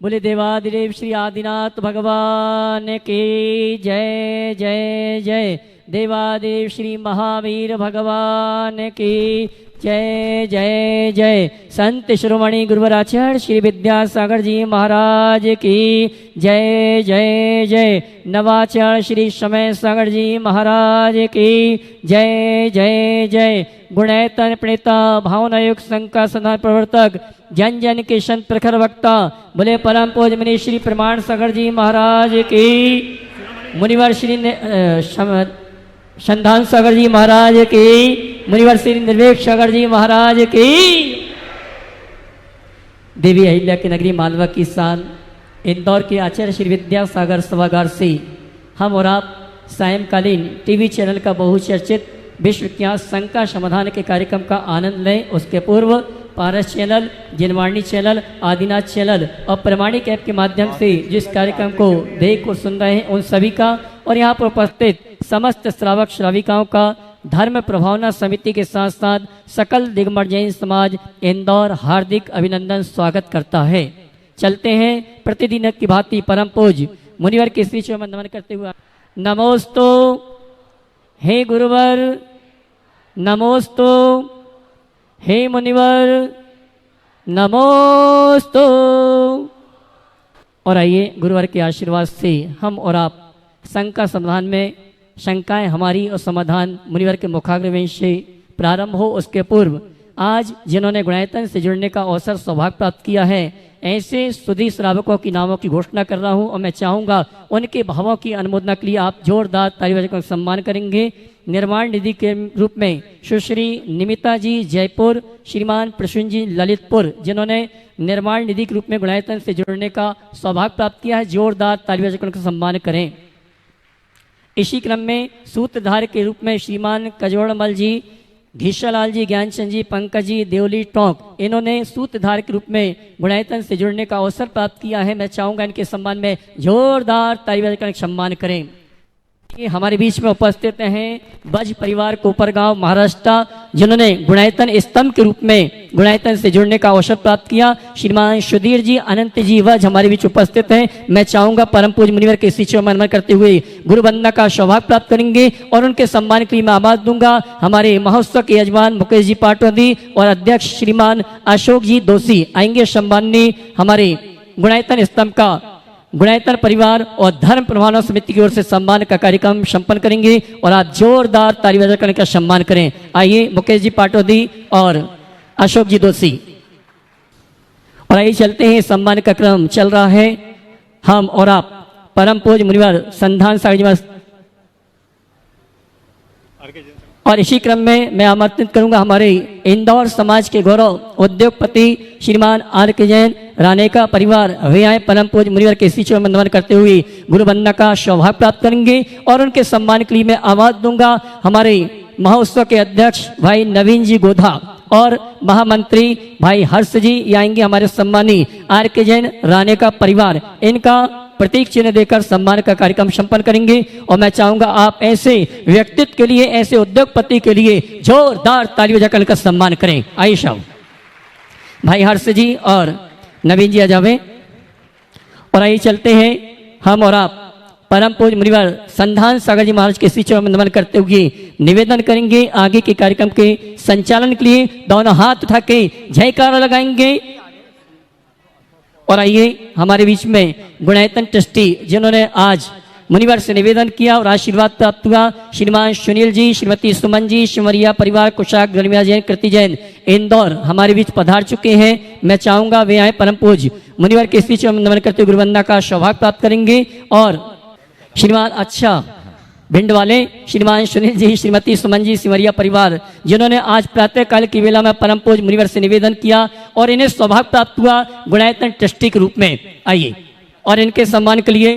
बोले देवादिदेव श्री आदिनाथ भगवान की जय जय जय। देवादेव श्री महावीर भगवान की जय जय जय। संत शिरोमणि गुरुवराचार्य श्री विद्यासागर जी महाराज की जय जय जय। नवाचार्य श्री समय सागर जी महाराज की जय जय जय। गुणैतन प्रणेता भावनायुक्त संघ का सदा प्रवर्तक जन जन के संत प्रखर वक्ता बोले परम पूज्य मुनि श्री प्रमाण सागर जी महाराज की। मुनिवर श्री संधान सागर जी महाराज की। मुनिवर श्री निर्वेक सागर जी महाराज की। देवी अहिल्या की नगरी मालवा की शान इंदौर के आचार्य श्री विद्यासागर सभागार से हम और आप सायंकालीन टीवी चैनल का बहुचर्चित विश्व विख्यात संघ का समाधान के कार्यक्रम का आनंद लें। उसके पूर्व पारस चैनल, जिनवाणी चैनल, आदिनाथ चैनल और प्रमाणिक ऐप के माध्यम से जिस कार्यक्रम को देख और सुन रहे हैं उन सभी का और यहाँ पर उपस्थित समस्त श्रावक श्राविकाओं का धर्म प्रभावना समिति के साथ साथ सकल दिगंबर जैन समाज इंदौर हार्दिक अभिनंदन स्वागत करता है। चलते हैं प्रतिदिन की भांति परम पूज्य मुनिवर के श्री चरण नमन करते हुए। नमोस्तु हे गुरुवर, नमोस्तु हे मुनिवर, नमोस्तु। और आइए गुरुवर के आशीर्वाद से हम और आप संघ का समाधान में शंकाएं हमारी और समाधान मुनिवर के मुखाग्र से प्रारंभ हो। उसके पूर्व आज जिन्होंने गुणायतन से जुड़ने का अवसर सौभाग्य प्राप्त किया है ऐसे सुधी श्रावकों की नामों की घोषणा कर रहा हूं और मैं चाहूंगा उनके भावों की अनुमोदना के लिए आप जोरदार ताली बजाकर सम्मान करेंगे। निर्माण निधि के रूप में सुश्री निमिता जी जयपुर, श्रीमान प्रसून जी ललितपुर जिन्होंने निर्माण निधि के रूप में गुणायतन से जुड़ने का सौभाग्य प्राप्त किया है, जोरदार ताली बजाकर उनका सम्मान करें। इसी क्रम में सूत्रधार के रूप में श्रीमान कजोड़मल जी, घीशालाल जी, ज्ञानचंद जी, पंकज जी, देवली टोंक इन्होंने सूत्रधार के रूप में गुणायतन से जुड़ने का अवसर प्राप्त किया है। मैं चाहूंगा इनके सम्मान में जोरदार ताली बजाकर सम्मान करें। हमारे बीच में उपस्थित हैं बज परिवार कोपरगांव महाराष्ट्र जिन्होंने गुणायतन स्तंभ के रूप में गुणायतन से जुड़ने का अवसर प्राप्त किया। श्रीमान सुधीर जी, अनंत जी वज हमारे बीच उपस्थित हैं। मैं चाहूंगा परम पूज्य मुनिवर के श्री चरण नमन करते हुए गुरु वंदना का सौभाग्य प्राप्त करेंगे और उनके सम्मान के लिए मैं आवाज दूंगा। हमारे महोत्सव के यजमान मुकेश जी पाटोदी और अध्यक्ष श्रीमान अशोक जी दोषी आएंगे। सम्माननीय हमारे गुणायतन स्तंभ का गुणायतन परिवार और धर्म प्रभावना समिति की ओर से सम्मान का कार्यक्रम संपन्न करेंगे और आप जोरदार ताली बजा करने का सम्मान करें। आइए मुकेश जी पाटोदी और अशोक जी दोषी। और आइए चलते हैं, सम्मान का क्रम चल रहा है। हम और आप परम पूज्य मुनिवर संधान सागर और इसी क्रम में मैं आमंत्रित करूंगा हमारे इंदौर समाज के गौरव उद्योगपति श्रीमान आर के जैन रानेका परिवार वे आए परम पूज्य मुनिवर के श्री चरण नमन करते हुए गुरु वंदना का सौभाग्य प्राप्त करेंगे और उनके सम्मान के लिए मैं आवाज दूंगा। हमारे महोत्सव के अध्यक्ष भाई नवीन जी गोधा और महामंत्री भाई हर्ष जी आएंगे। हमारे सम्मानी आर के जैन रानेका परिवार इनका प्रतीक चिन्ह देकर सम्मान का कार्यक्रम संपन्न करेंगे और मैं चाहूंगा आप ऐसे व्यक्तित्व के लिए, ऐसे उद्योगपति के लिए जोरदार ताली बजाकर इनका सम्मान करें। आइए साहब, भाई हर्ष जी और नवीन जी आ जावे। और आइए चलते हैं, हम और आप परम पूज्य मुनिवर संधान सागर जी महाराज के श्री चरण नमन करते हुए निवेदन करेंगे आगे के कार्यक्रम के संचालन के लिए दोनों हाथ उठा के जयकारा लगाएंगे। और आइए हमारे बीच में गुणायतन ट्रस्टी जिन्होंने आज मुनिवर से निवेदन किया और आशीर्वाद प्राप्त हुआ श्रीमान सुनील जी, श्रीमती सुमन जी, शिवरिया परिवार कुशाक गरमिया जैन कृति जैन इंदौर हमारे बीच पधार चुके हैं। मैं चाहूंगा वे आए परम पूज्य मुनिवर के श्री चरण नमन करते गुरु वंदना का सौभाग्य प्राप्त करेंगे। और श्रीमान अच्छा भिंड वाले श्रीमान सुनील जी, श्रीमती सुमन जी, सिमरिया परिवार जिन्होंने आज प्रातः काल की वेला में परम पूज्य मुनिवर से निवेदन किया और इन्हें सौभाग्य प्राप्त हुआ गुणायतन ट्रस्टी के रूप में। आइए और इनके सम्मान के लिए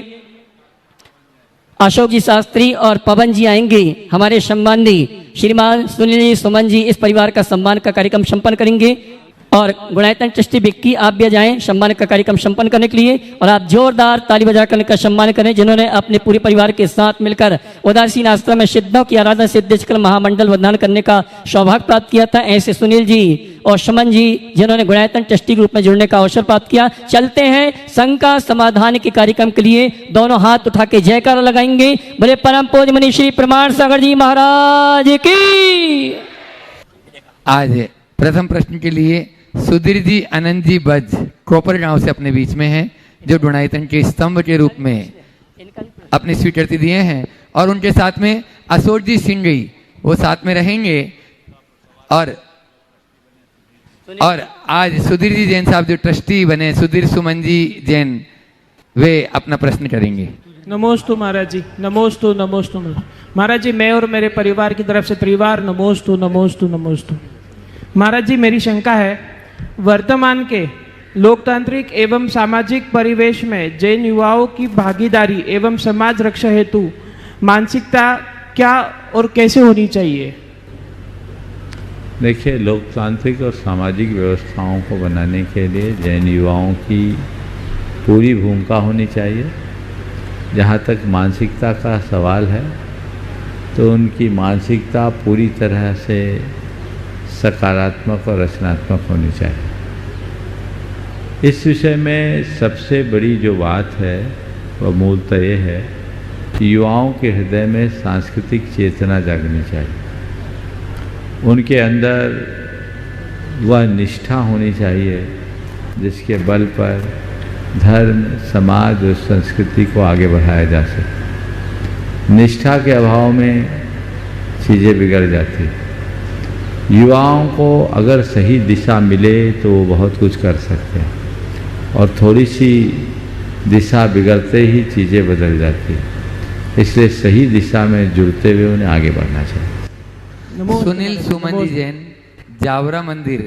अशोक जी शास्त्री और पवन जी आएंगे। हमारे सम्माननीय श्रीमान सुनील जी, सुमन जी इस परिवार का सम्मान का कार्यक्रम संपन्न करेंगे और गुणायतन ट्रस्टी बिक्की आप भी जाएं सम्मान का कार्यक्रम संपन्न करने के लिए और आप जोरदार ताली बजाकर का सम्मान करें जिन्होंने अपने पूरे परिवार के साथ मिलकर उदासीन आश्रम में सिद्धों की आराधना सिद्धेश्वर महामंडल वंदन करने का सौभाग्य प्राप्त किया था। ऐसे सुनील जी और सुमन जी जिन्होंने गुणायतन ट्रस्टी के रूप में जुड़ने का अवसर प्राप्त किया। चलते हैं शंका समाधान के कार्यक्रम के लिए, दोनों हाथ उठा के जयकारा लगाएंगे। बोले परम पूज्य मुनि श्री प्रमाण सागर जी महाराज की। आज प्रथम प्रश्न के लिए सुधीर जी आनंद जी बज क्रोपर गांव से अपने बीच में हैं, जो गुणायतन के स्तंभ के रूप में अपनी स्वीकृति दिए हैं, और उनके साथ में अशोक जी सिंघई वो साथ में रहेंगे। और आज सुधीर जी जैन साहब जो ट्रस्टी बने, सुधीर सुमन जी जैन, वे अपना प्रश्न करेंगे। नमोस्तु महाराज जी, नमोस्तु नमोस्तु महाराज जी। मैं और मेरे परिवार की तरफ से त्रिवार नमोस्तु नमोस्तु नमोस्तु। महाराज जी मेरी शंका है, वर्तमान के लोकतांत्रिक एवं सामाजिक परिवेश में जैन युवाओं की भागीदारी एवं समाज रक्षा हेतु मानसिकता क्या और कैसे होनी चाहिए? देखिए, लोकतांत्रिक और सामाजिक व्यवस्थाओं को बनाने के लिए जैन युवाओं की पूरी भूमिका होनी चाहिए। जहाँ तक मानसिकता का सवाल है तो उनकी मानसिकता पूरी तरह से सकारात्मक और रचनात्मक होनी चाहिए। इस विषय में सबसे बड़ी जो बात है वह मूलतः ये है कि युवाओं के हृदय में सांस्कृतिक चेतना जागनी चाहिए। उनके अंदर वह निष्ठा होनी चाहिए जिसके बल पर धर्म, समाज और संस्कृति को आगे बढ़ाया जा सके। निष्ठा के अभाव में चीज़ें बिगड़ जाती। युवाओं को अगर सही दिशा मिले तो वो बहुत कुछ कर सकते हैं, और थोड़ी सी दिशा बिगड़ते ही चीज़ें बदल जाती हैं। इसलिए सही दिशा में जुड़ते हुए उन्हें आगे बढ़ना चाहिए। सुनील सुमन जी जैन, जावरा मंदिर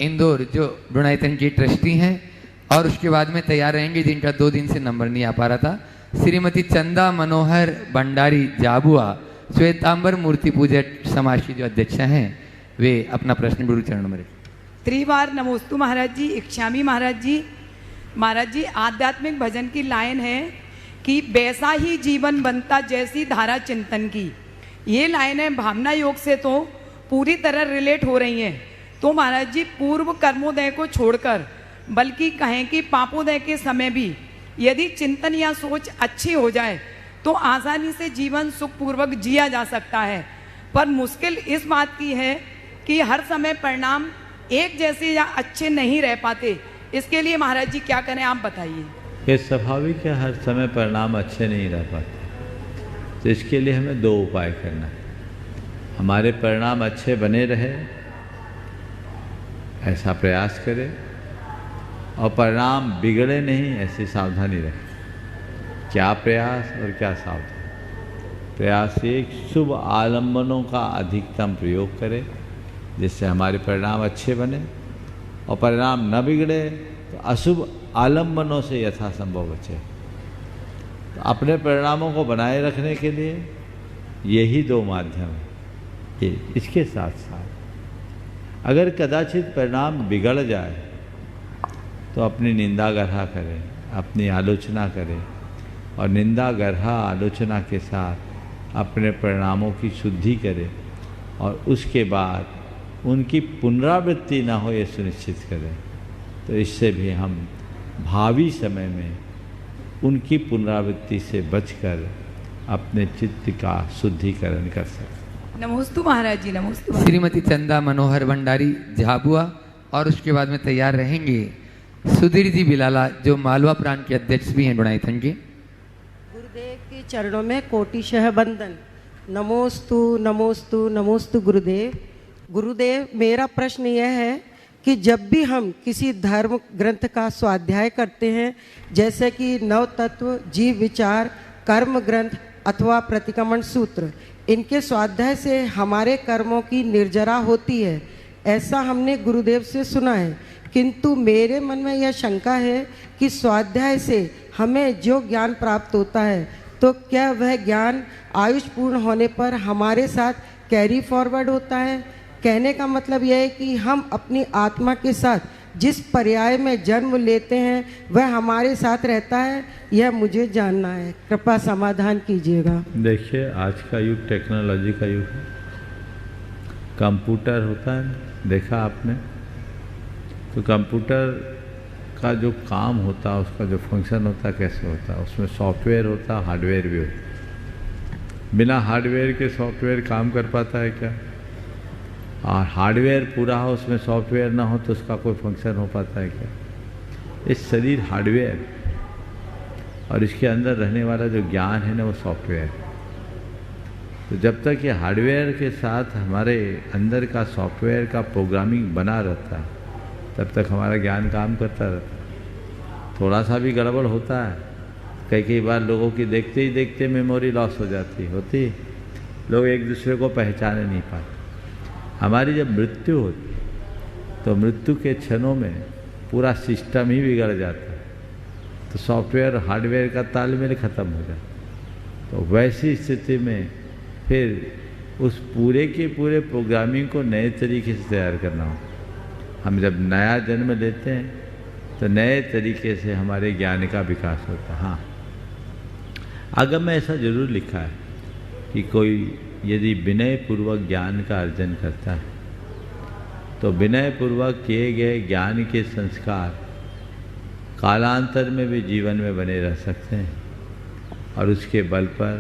इंदौर, जो गुणायतन की ट्रस्टी हैं, और उसके बाद में तैयार रहेंगे जिनका 2 दिन से नंबर नहीं आ पा रहा था, श्रीमती चंदा मनोहर भंडारी जाबुआ, श्वेतांबर मूर्ति पूजक समाज की जो अध्यक्ष हैं, वे अपना प्रश्न गुरु चरणों में रखें। त्रिवार नमोस्तु महाराज जी, इच्छामी महाराज जी। महाराज जी आध्यात्मिक भजन की लाइन है कि वैसा ही जीवन बनता जैसी धारा चिंतन की। ये लाइनें भावना योग से तो पूरी तरह रिलेट हो रही हैं। तो महाराज जी पूर्व कर्मोदय को छोड़कर, बल्कि कहें कि पापोदय के समय भी यदि चिंतन या सोच अच्छी हो जाए तो आसानी से जीवन सुखपूर्वक जिया जा सकता है। पर मुश्किल इस बात की है कि हर समय परिणाम एक जैसे या अच्छे नहीं रह पाते। इसके लिए महाराज जी क्या करें, आप बताइए। ये स्वाभाविक है, हर समय परिणाम अच्छे नहीं रह पाते। तो इसके लिए हमें 2 उपाय करना है। हमारे परिणाम अच्छे बने रहे ऐसा प्रयास करें, और परिणाम बिगड़े नहीं ऐसी सावधानी रखें। क्या प्रयास और क्या सावधानी? प्रयास एक शुभ आलम्बनों का अधिकतम प्रयोग करें जिससे हमारे परिणाम अच्छे बने, और परिणाम न बिगड़े तो अशुभ आलम्बनों से यथासंभव बचे। तो अपने परिणामों को बनाए रखने के लिए यही 2 माध्यम हैं। इसके साथ साथ अगर कदाचित परिणाम बिगड़ जाए तो अपनी निंदा गरहा करें, अपनी आलोचना करें, और निंदा गरहा आलोचना के साथ अपने परिणामों की शुद्धि करें, और उसके बाद उनकी पुनरावृत्ति ना हो ये सुनिश्चित करें। तो इससे भी हम भावी समय में उनकी पुनरावृत्ति से बचकर अपने चित्त का शुद्धिकरण कर सकते। नमोस्तु महाराज जी, नमोस्तु। श्रीमती चंदा मनोहर भंडारी झाबुआ, और उसके बाद में तैयार रहेंगे सुधीर जी बिलाला, जो मालवा प्रांत के अध्यक्ष भी हैं गुणायतन के। गुरुदेव के चरणों में कोटिशः बंदन। नमोस्तु नमोस्तु नमोस्तु गुरुदेव। गुरुदेव, मेरा प्रश्न यह है कि जब भी हम किसी धर्म ग्रंथ का स्वाध्याय करते हैं, जैसे कि नव तत्व, जीव विचार, कर्म ग्रंथ अथवा प्रतिक्रमण सूत्र, इनके स्वाध्याय से हमारे कर्मों की निर्जरा होती है, ऐसा हमने गुरुदेव से सुना है। किंतु मेरे मन में यह शंका है कि स्वाध्याय से हमें जो ज्ञान प्राप्त होता है, तो क्या वह ज्ञान आयुष पूर्ण होने पर हमारे साथ कैरी फॉरवर्ड होता है? कहने का मतलब यह है कि हम अपनी आत्मा के साथ जिस पर्याय में जन्म लेते हैं वह हमारे साथ रहता है, यह मुझे जानना है। कृपा समाधान कीजिएगा। देखिए, आज का युग टेक्नोलॉजी का युग है। कंप्यूटर होता है, देखा आपने, तो कंप्यूटर का जो काम होता है, उसका जो फंक्शन होता है, कैसे होता है, उसमें सॉफ्टवेयर होता है, हार्डवेयर भी होता है। बिना हार्डवेयर के सॉफ्टवेयर काम कर पाता है क्या? और हार्डवेयर पूरा हो, उसमें सॉफ्टवेयर ना हो तो उसका कोई फंक्शन हो पाता है क्या? इस शरीर हार्डवेयर और इसके अंदर रहने वाला जो ज्ञान है ना, वो सॉफ्टवेयर। तो जब तक ये हार्डवेयर के साथ हमारे अंदर का सॉफ्टवेयर का प्रोग्रामिंग बना रहता है, तब तक हमारा ज्ञान काम करता रहता है। थोड़ा सा भी गड़बड़ होता है, कई बार लोगों की देखते ही देखते मेमोरी लॉस हो जाती होती, लोग एक दूसरे को पहचाने नहीं पाते। हमारी जब मृत्यु होती तो मृत्यु के क्षणों में पूरा सिस्टम ही बिगड़ जाता है, तो सॉफ्टवेयर हार्डवेयर का तालमेल खत्म हो जाता है। तो वैसी स्थिति में फिर उस पूरे के पूरे प्रोग्रामिंग को नए तरीके से तैयार करना हो। हम जब नया जन्म लेते हैं तो नए तरीके से हमारे ज्ञान का विकास होता है। हाँ, आगम में ऐसा जरूर लिखा है कि कोई यदि विनय पूर्वक ज्ञान का अर्जन करता है तो विनय पूर्वक किए गए ज्ञान के संस्कार कालांतर में भी जीवन में बने रह सकते हैं और उसके बल पर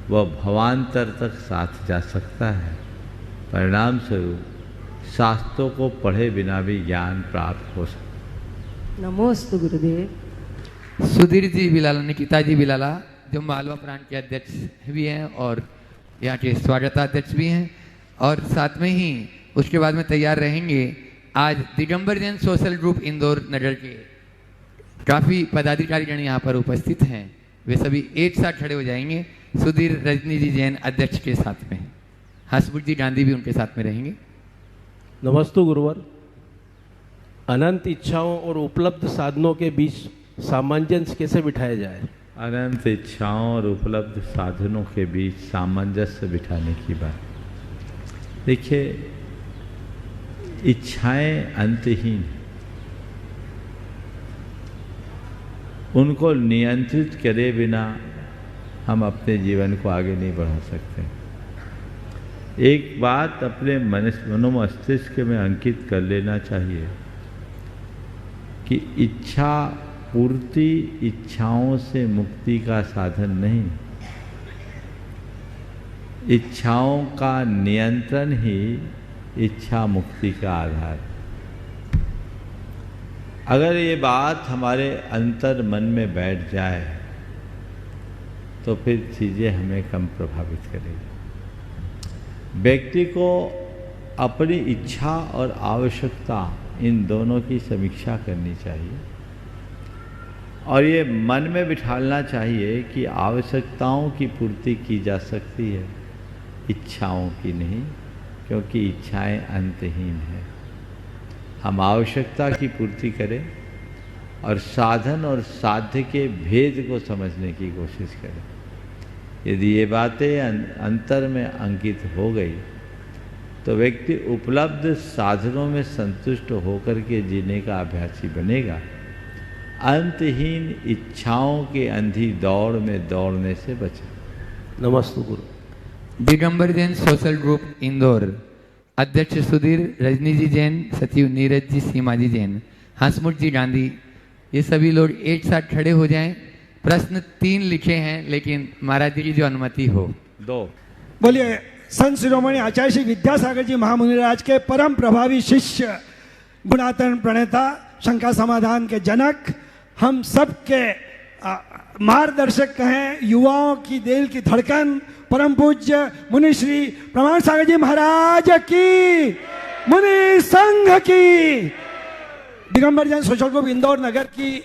वह भवांतर तक साथ जा सकता है। परिणाम स्वरूप शास्त्रों को पढ़े बिना भी ज्ञान प्राप्त हो सकता। नमोस्तु गुरुदेव। सुधीर जी बिलाला, निकिता जी बिलाला, जो मालवा प्रांत के अध्यक्ष भी हैं और यहाँ के स्वागताध्यक्ष भी हैं, और साथ में ही उसके बाद में तैयार रहेंगे आज दिगंबर जैन सोशल ग्रुप इंदौर नगर के काफ़ी पदाधिकारी जन यहाँ पर उपस्थित हैं। वे सभी एक साथ खड़े हो जाएंगे सुधीर रजनी जी जैन अध्यक्ष के साथ में। हसमुख जी गांधी भी उनके साथ में रहेंगे। नमस्तु गुरुवर। अनंत इच्छाओं और उपलब्ध साधनों के बीच सामंजस्य कैसे बिठाया जाए? अनंत इच्छाओं और उपलब्ध साधनों के बीच सामंजस्य बिठाने की बात। देखिए, इच्छाएं अंतहीन, उनको नियंत्रित करे बिना हम अपने जीवन को आगे नहीं बढ़ा सकते। एक बात अपने मनोमस्तिष्क में अंकित कर लेना चाहिए कि इच्छा पूर्ति इच्छाओं से मुक्ति का साधन नहीं, इच्छाओं का नियंत्रण ही इच्छा मुक्ति का आधार। अगर ये बात हमारे अंतर मन में बैठ जाए तो फिर चीज़ें हमें कम प्रभावित करेगी। व्यक्ति को अपनी इच्छा और आवश्यकता इन दोनों की समीक्षा करनी चाहिए और ये मन में बिठाना चाहिए कि आवश्यकताओं की पूर्ति की जा सकती है, इच्छाओं की नहीं, क्योंकि इच्छाएं अंतहीन हैं। हम आवश्यकता की पूर्ति करें और साधन और साध्य के भेद को समझने की कोशिश करें। यदि ये बातें अंतर में अंकित हो गई तो व्यक्ति उपलब्ध साधनों में संतुष्ट होकर के जीने का अभ्यासी बनेगा। अंतहीन इच्छाओं के अंधी दौड़ में दौड़ने से बचे। नमस्ते गुरु। दिगंबर जैन सोशल ग्रुप इंदौर अध्यक्ष सुधीर रजनी जी जैन, सचिव नीरज जी, सीमा जी जैन, हसमुख जी गांधी, ये सभी लोग एक साथ खड़े हो जाएं। प्रश्न 3 लिखे हैं, लेकिन महाराज जी की जो अनुमति हो 2। बोलिए। संत शिरोमणि आचार्य श्री विद्यासागर जी महामुनिराज के परम प्रभावी शिष्य, गुणातन प्रणेता, शंका समाधान के जनक, हम सब के मार्गदर्शक कहें, युवाओं की दिल की धड़कन, परम पूज्य मुनि श्री प्रमाण सागर जी महाराज की, मुनि संघ की, दिगंबर जैन सोशल ग्रुप इंदौर नगर की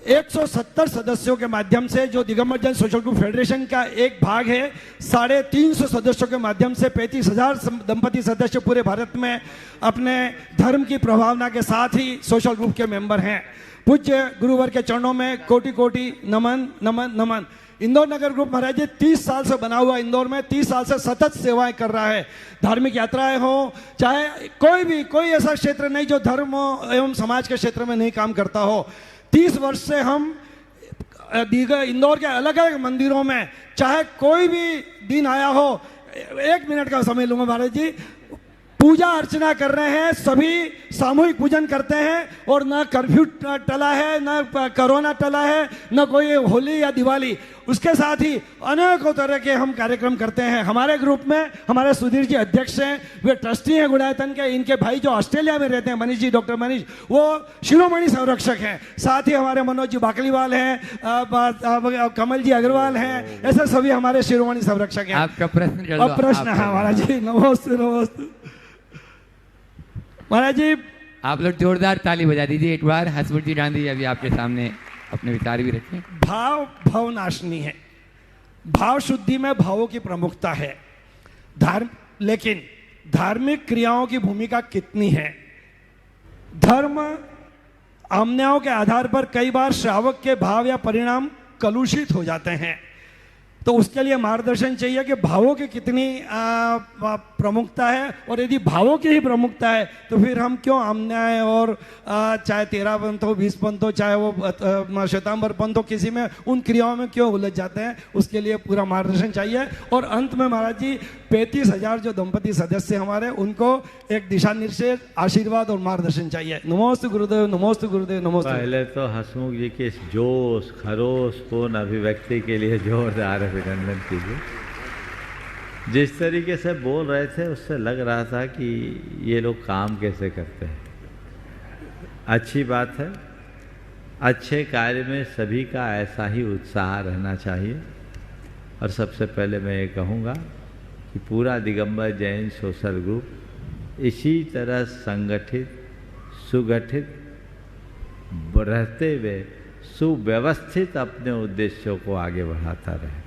170 सदस्यों के माध्यम से, जो Digambar Jain social group federation का एक भाग है, 350 सदस्यों के माध्यम से 35,000 दंपति सदस्य पूरे भारत में अपने धर्म की प्रभावना के साथ ही सोशल ग्रुप के मेंबर हैं। पूज्य गुरुवर के चरणों में कोटि कोटि नमन नमन नमन। इंदौर नगर ग्रुप महाराज जी 30 साल से बना हुआ, इंदौर में 30 साल से सतत सेवाएं कर रहा है। धार्मिक यात्राएं हो, चाहे कोई ऐसा क्षेत्र नहीं जो धर्म एवं समाज के क्षेत्र में नहीं काम करता हो। 30 वर्ष से हम इंदौर के अलग अलग मंदिरों में, चाहे कोई भी दिन आया हो, 1 मिनट का समय लूंगा महाराज जी, पूजा अर्चना कर रहे हैं, सभी सामूहिक पूजन करते हैं और ना कर्फ्यू टला है, ना कोरोना टला है, ना कोई होली या दिवाली। उसके साथ ही अनेकों तरह के हम कार्यक्रम करते हैं। हमारे ग्रुप में हमारे सुधीर जी अध्यक्ष हैं, वे ट्रस्टी हैं गुणायतन के। इनके भाई जो ऑस्ट्रेलिया में रहते हैं, मनीष जी, डॉक्टर मनीष, वो शिरोमणि संरक्षक हैं। साथ ही हमारे मनोज जी बाकलीवाल हैं, कमल जी अग्रवाल हैं, ऐसे सभी हमारे शिरोमणि संरक्षक हैं। आपका प्रश्न चल अब प्रश्न है महाराज जी। नमस्ते नमस्ते महाराज जी। आप लोग जोरदार ताली बजा दीजिए एक बार। हसमुख गांधी अभी आपके सामने अपने विचार भी रखें। भाव भवनाशनी है, भाव शुद्धि में भावों की प्रमुखता है। लेकिन धार्मिक क्रियाओं की भूमिका कितनी है? धर्म आमनाओं के आधार पर कई बार श्रावक के भाव या परिणाम कलुषित हो जाते हैं, तो उसके लिए मार्गदर्शन चाहिए कि भावों की कितनी प्रमुखता है, और यदि भावों की ही प्रमुखता है तो फिर हम क्यों आमन्याय और चाहे 13 पंथ हो, 20 पंथ हो, चाहे वो श्वेतांबर पंथ हो, किसी में उन क्रियाओं में क्यों उलझ जाते हैं? उसके लिए पूरा मार्गदर्शन चाहिए। और अंत में महाराज जी 35,000 जो दंपति सदस्य हमारे, उनको एक दिशा निर्देश, आशीर्वाद और मार्गदर्शन चाहिए। नमोस्तु गुरुदेव, नमोस्तु गुरुदेव, नमोस्तु। पहले तो हसमुख जी के इस जोश खरोश पूर्ण अभिव्यक्ति के लिए जोरदार अभिनंदन कीजिए। जिस तरीके से बोल रहे थे उससे लग रहा था कि ये लोग काम कैसे करते हैं। अच्छी बात है, अच्छे कार्य में सभी का ऐसा ही उत्साह रहना चाहिए। और सबसे पहले मैं ये कहूँगा कि पूरा दिगंबर जैन सोशल ग्रुप इसी तरह संगठित, सुगठित रहते हुए सुव्यवस्थित अपने उद्देश्यों को आगे बढ़ाता रहे।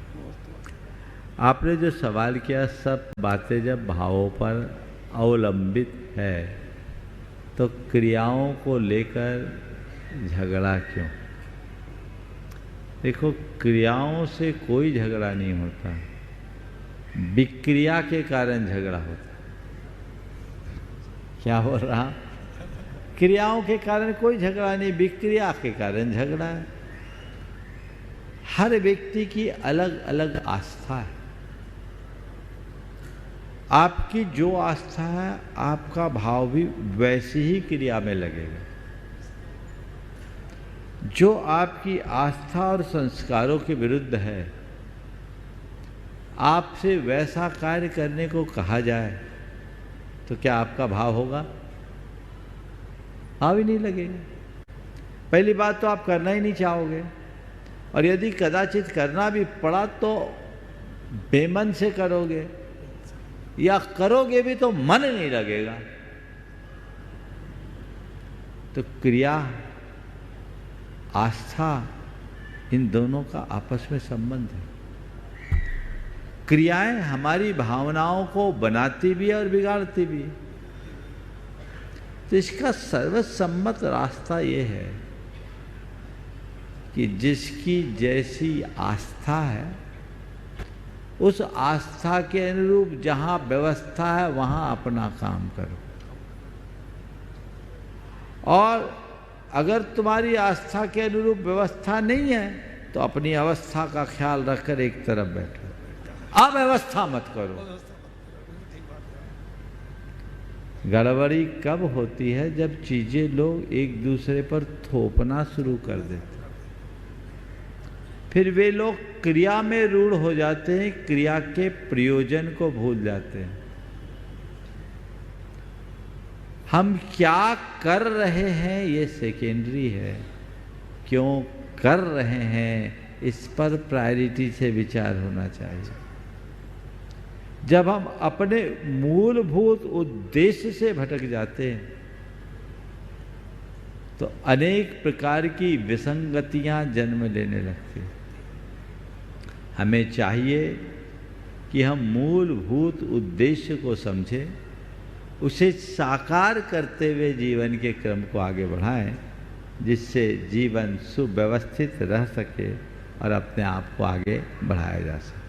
आपने जो सवाल किया, सब बातें जब भावों पर अवलंबित है तो क्रियाओं को लेकर झगड़ा क्यों? देखो, क्रियाओं से कोई झगड़ा नहीं होता, विक्रिया के कारण झगड़ा होता। क्या हो रहा? क्रियाओं के कारण कोई झगड़ा नहीं, विक्रिया के कारण झगड़ा है। हर व्यक्ति की अलग अलग आस्था है। आपकी जो आस्था है, आपका भाव भी वैसी ही क्रिया में लगेगा। जो आपकी आस्था और संस्कारों के विरुद्ध है, आपसे वैसा कार्य करने को कहा जाए तो क्या आपका भाव होगा? भाव ही नहीं लगेगा। पहली बात तो आप करना ही नहीं चाहोगे, और यदि कदाचित करना भी पड़ा तो बेमन से करोगे, या करोगे भी तो मन नहीं लगेगा। तो क्रिया, आस्था, इन दोनों का आपस में संबंध है। क्रियाएं हमारी भावनाओं को बनाती भी और बिगाड़ती भी। तो इसका सर्वसम्मत रास्ता ये है कि जिसकी जैसी आस्था है, उस आस्था के अनुरूप जहां व्यवस्था है वहां अपना काम करो। और अगर तुम्हारी आस्था के अनुरूप व्यवस्था नहीं है तो अपनी अवस्था का ख्याल रखकर एक तरफ बैठो, अव्यवस्था मत करो। गड़बड़ी कब होती है? जब चीजें लोग एक दूसरे पर थोपना शुरू कर देते, फिर वे लोग क्रिया में रूढ़ हो जाते हैं, क्रिया के प्रयोजन को भूल जाते हैं। हम क्या कर रहे हैं ये सेकेंडरी है, क्यों कर रहे हैं इस पर प्रायोरिटी से विचार होना चाहिए। जब हम अपने मूलभूत उद्देश्य से भटक जाते हैं तो अनेक प्रकार की विसंगतियां जन्म लेने लगती हैं। हमें चाहिए कि हम मूलभूत उद्देश्य को समझें, उसे साकार करते हुए जीवन के क्रम को आगे बढ़ाएं, जिससे जीवन सुव्यवस्थित रह सके और अपने आप को आगे बढ़ाया जा सके।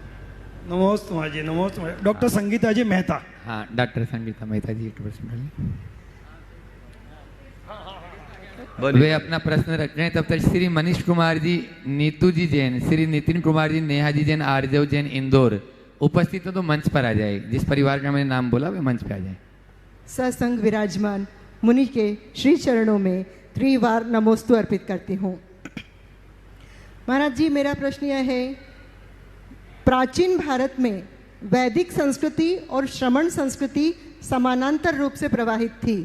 नमोस्तु जी, नमोस्तु। डॉक्टर संगीता जी मेहता। हाँ, डॉक्टर संगीता मेहता जी एक प्रश्न वे अपना प्रश्न रख रहे हैं। तब तक श्री मनीष कुमार जी, नीतू जी जैन, श्री नितिन कुमार जी, नेहा जी जैन, आरजव जैन, इंदौर उपस्थित हो तो मंच पर आ जाए। जिस परिवार का मैंने नाम बोला वे मंच पे आ जाए। सत्संग विराजमान मुनि के श्री चरणों में त्रिवार नमोस्तु अर्पित करती हूँ। महाराज जी, मेरा प्रश्न यह है, प्राचीन भारत में वैदिक संस्कृति और श्रमण संस्कृति समानांतर रूप से प्रवाहित थी।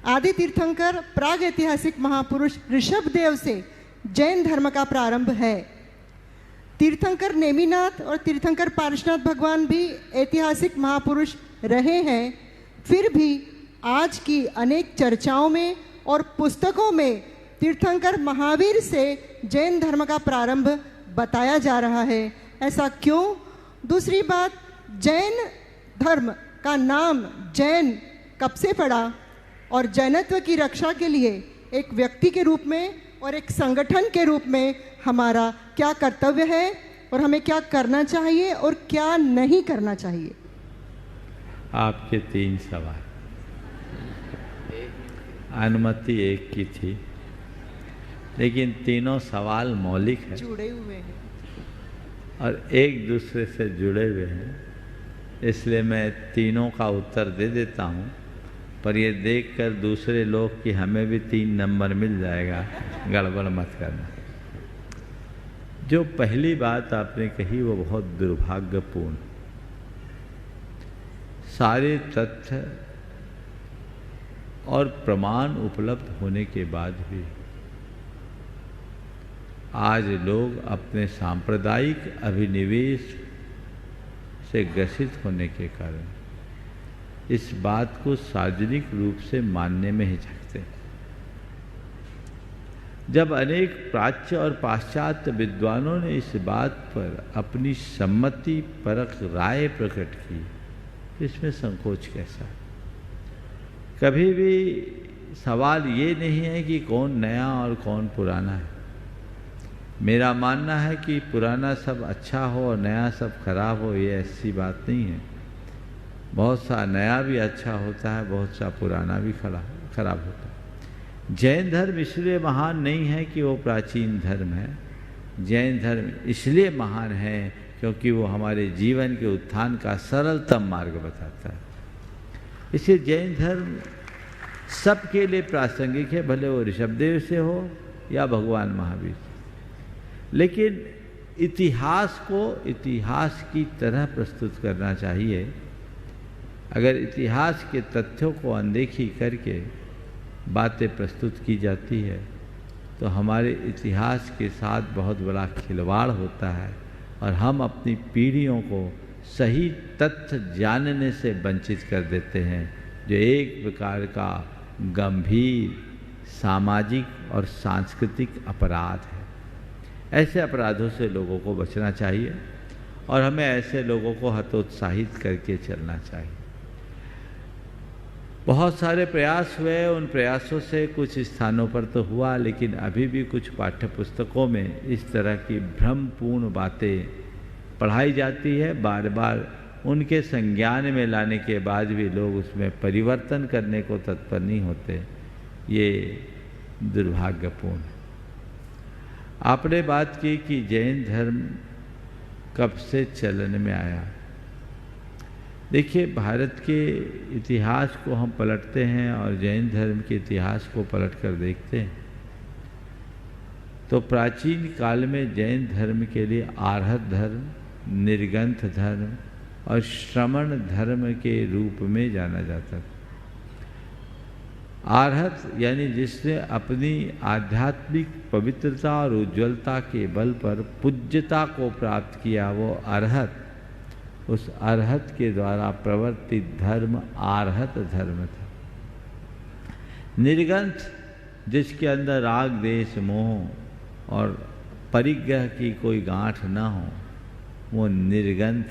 आदि तीर्थंकर प्राग ऐतिहासिक महापुरुष ऋषभदेव से जैन धर्म का प्रारंभ है। तीर्थंकर नेमिनाथ और तीर्थंकर पार्श्वनाथ भगवान भी ऐतिहासिक महापुरुष रहे हैं। फिर भी आज की अनेक चर्चाओं में और पुस्तकों में तीर्थंकर महावीर से जैन धर्म का प्रारंभ बताया जा रहा है, ऐसा क्यों? दूसरी बात, जैन धर्म का नाम जैन कब से पड़ा और जैनत्व की रक्षा के लिए एक व्यक्ति के रूप में और एक संगठन के रूप में हमारा क्या कर्तव्य है और हमें क्या करना चाहिए और क्या नहीं करना चाहिए? आपके 3 सवाल। अनुमति एक की थी, लेकिन तीनों सवाल मौलिक हैं, जुड़े हुए हैं और एक दूसरे से जुड़े हुए हैं, इसलिए मैं तीनों का उत्तर दे देता हूँ। पर ये देखकर दूसरे लोग कि हमें भी 3 नंबर मिल जाएगा, गड़बड़ मत करना। जो पहली बात आपने कही वो बहुत दुर्भाग्यपूर्ण। सारे तथ्य और प्रमाण उपलब्ध होने के बाद भी आज लोग अपने सांप्रदायिक अभिनिवेश से ग्रसित होने के कारण इस बात को सार्वजनिक रूप से मानने में हिचकते हैं। जब अनेक प्राच्य और पाश्चात्य विद्वानों ने इस बात पर अपनी सम्मति परक राय प्रकट की, इसमें संकोच कैसा? कभी भी सवाल ये नहीं है कि कौन नया और कौन पुराना है। मेरा मानना है कि पुराना सब अच्छा हो और नया सब खराब हो, ये ऐसी बात नहीं है। बहुत सा नया भी अच्छा होता है, बहुत सा पुराना भी खराब होता है। जैन धर्म इसलिए महान नहीं है कि वो प्राचीन धर्म है। जैन धर्म इसलिए महान है क्योंकि वो हमारे जीवन के उत्थान का सरलतम मार्ग बताता है। इसलिए जैन धर्म सबके लिए प्रासंगिक है, भले वो ऋषभदेव से हो या भगवान महावीर से। लेकिन इतिहास को इतिहास की तरह प्रस्तुत करना चाहिए। अगर इतिहास के तथ्यों को अनदेखी करके बातें प्रस्तुत की जाती है तो हमारे इतिहास के साथ बहुत बड़ा खिलवाड़ होता है और हम अपनी पीढ़ियों को सही तथ्य जानने से वंचित कर देते हैं, जो एक प्रकार का गंभीर सामाजिक और सांस्कृतिक अपराध है। ऐसे अपराधों से लोगों को बचना चाहिए और हमें ऐसे लोगों को हतोत्साहित करके चलना चाहिए। बहुत सारे प्रयास हुए, उन प्रयासों से कुछ स्थानों पर तो हुआ, लेकिन अभी भी कुछ पाठ्य पुस्तकों में इस तरह की भ्रमपूर्ण बातें पढ़ाई जाती है। बार बार उनके संज्ञान में लाने के बाद भी लोग उसमें परिवर्तन करने को तत्पर नहीं होते। ये दुर्भाग्यपूर्ण है। आपने बात की कि जैन धर्म कब से चलन में आया। देखिए, भारत के इतिहास को हम पलटते हैं और जैन धर्म के इतिहास को पलट कर देखते हैं तो प्राचीन काल में जैन धर्म के लिए आर्हत धर्म, निर्गंथ धर्म और श्रमण धर्म के रूप में जाना जाता था। आर्हत यानी जिसने अपनी आध्यात्मिक पवित्रता और उज्ज्वलता के बल पर पूज्यता को प्राप्त किया, वो अर्हत। उस अर्हत के द्वारा प्रवर्तित धर्म आर्हत धर्म था। निर्गंथ जिसके अंदर राग देश मोह और परिग्रह की कोई गांठ न हो, वो निर्गंथ।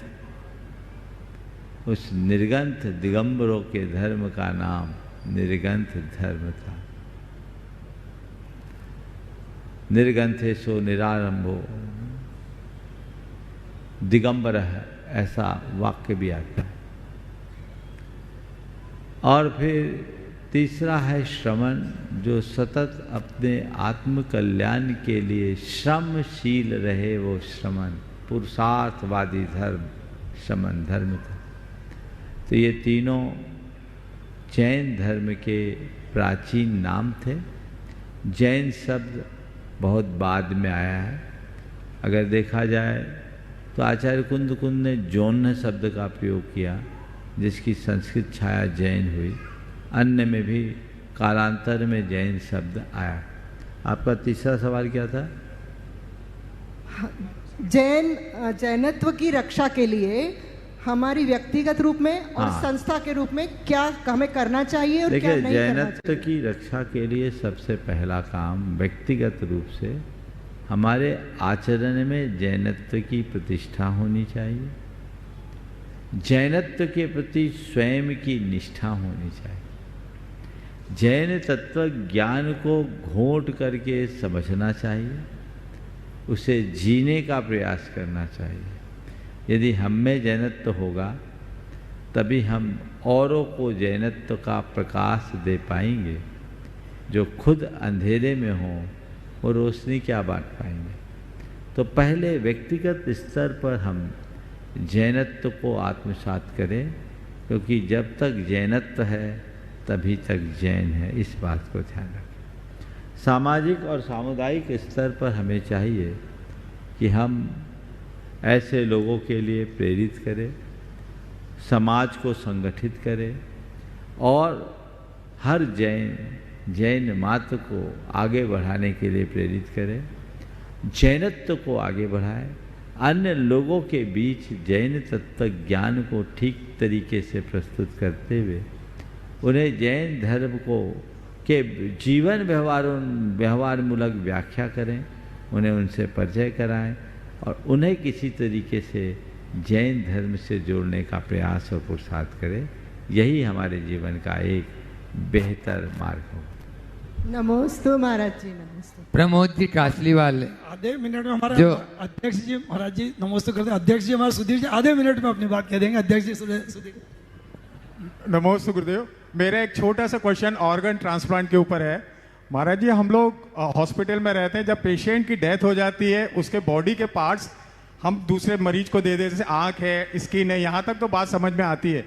उस निर्गंथ दिगंबरों के धर्म का नाम निर्गंथ धर्म था। निर्गंथेशो निरारंभो दिगंबर है, ऐसा वाक्य भी आता है। और फिर तीसरा है श्रमण, जो सतत अपने आत्म कल्याण के लिए श्रमशील रहे, वो श्रमण पुरुषार्थवादी धर्म श्रमण धर्म था। तो ये तीनों जैन धर्म के प्राचीन नाम थे। जैन शब्द बहुत बाद में आया है। अगर देखा जाए तो आचार्य कुंद ने जौन शब्द का प्रयोग किया, जिसकी संस्कृत छाया जैन हुई। अन्य में भी कालांतर में जैन शब्द आया। आपका तीसरा सवाल क्या था? जैनत्व की रक्षा के लिए हमारी व्यक्तिगत रूप में और संस्था के रूप में क्या हमें करना चाहिए और क्या नहीं करना चाहिए? जैनत्व की रक्षा के लिए सबसे पहला काम व्यक्तिगत रूप से हमारे आचरण में जैनत्व की प्रतिष्ठा होनी चाहिए। जैनत्व के प्रति स्वयं की निष्ठा होनी चाहिए। जैन तत्व ज्ञान को घोंट करके समझना चाहिए, उसे जीने का प्रयास करना चाहिए। यदि हम में जैनत्व होगा तभी हम औरों को जैनत्व का प्रकाश दे पाएंगे। जो खुद अंधेरे में हों वो रोशनी क्या बांट पाएंगे। तो पहले व्यक्तिगत स्तर पर हम जैनत्व को आत्मसात करें, क्योंकि जब तक जैनत्व है तभी तक जैन है। इस बात को ध्यान रखें। सामाजिक और सामुदायिक स्तर पर हमें चाहिए कि हम ऐसे लोगों के लिए प्रेरित करें, समाज को संगठित करें और हर जैन मात्र को आगे बढ़ाने के लिए प्रेरित करें, जैनत्व को आगे बढ़ाएं, अन्य लोगों के बीच जैन तत्व ज्ञान को ठीक तरीके से प्रस्तुत करते हुए उन्हें जैन धर्म को के जीवन व्यवहार मूलक व्याख्या करें, उन्हें उनसे परिचय कराएं और उन्हें किसी तरीके से जैन धर्म से जोड़ने का प्रयास और पुरुषार्थ करें। यही हमारे जीवन का एक बेहतर मार्ग होगा। नमोस्तु महाराज जी। नमस्ते। प्रमोद जी कासलीवाल। आधे मिनट में हमारा जो अध्यक्ष जी महाराज जी नमस्ते करते हैं। अध्यक्ष जी हमारे सुधीर जी आधे मिनट में अपनी बात कह देंगे। अध्यक्ष जी सुधीर। नमस्ते गुरुदेव। मेरा एक छोटा सा क्वेश्चन ऑर्गन ट्रांसप्लांट के ऊपर है। महाराज जी, हम लोग हॉस्पिटल में रहते हैं, जब पेशेंट की डेथ हो जाती है उसके बॉडी के पार्ट्स हम दूसरे मरीज को दे देते हैं, जैसे आँख है, स्किन है, यहाँ तक तो बात समझ में आती है।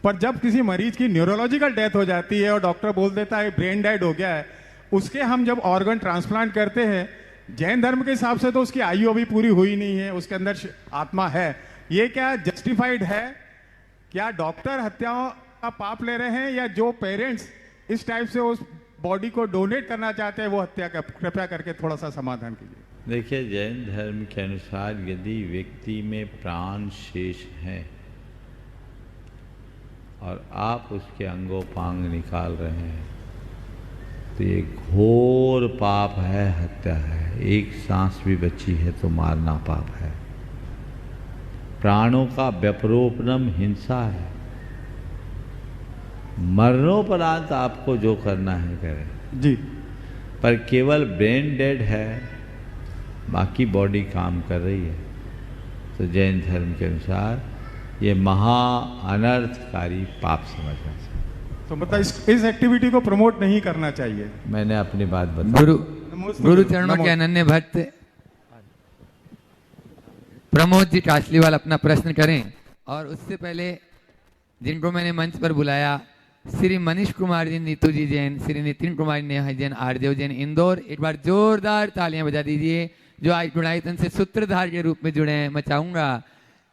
पर जब किसी मरीज की न्यूरोलॉजिकल डेथ हो जाती है और डॉक्टर बोल देता है ब्रेन डेड हो गया है, उसके हम जब ऑर्गन ट्रांसप्लांट करते हैं, जैन धर्म के हिसाब से तो उसकी आयु अभी पूरी हुई नहीं है, उसके अंदर आत्मा है, ये क्या जस्टिफाइड है? क्या डॉक्टर हत्याओं का पाप ले रहे हैं, या जो पेरेंट्स इस टाइप से उस बॉडी को डोनेट करना चाहते हैं वो हत्या का कृपया करके थोड़ा सा समाधान कीजिए। देखिए, जैन धर्म के अनुसार यदि व्यक्ति में प्राण शेष हैं और आप उसके अंगोपांग निकाल रहे हैं तो ये घोर पाप है, हत्या है। एक सांस भी बची है तो मारना पाप है। प्राणों का व्यपरोपणम हिंसा है। मरणोपरांत आपको जो करना है करें जी, पर केवल ब्रेन डेड है, बाकी बॉडी काम कर रही है, तो जैन धर्म के अनुसार ये महा अनर्थकारी पाप समझना चाहिए। तो मतलब इस एक्टिविटी को प्रमोट नहीं करना चाहिए। मैंने अपनी बात बता। गुरु चरणों के अनन्य भक्त प्रमोद जी कासलीवाल अपना प्रश्न करें। और उससे पहले जिनको मैंने मंच पर बुलाया, श्री मनीष कुमार जी, नीतू जी जैन, श्री नितिन कुमार नेहा जैन, आरदेव जैन इंदौर, एक बार जोरदार तालियां बजा दीजिए जो आज गुणायतन से सूत्रधार के रूप में जुड़े हैं। मैं चाहूंगा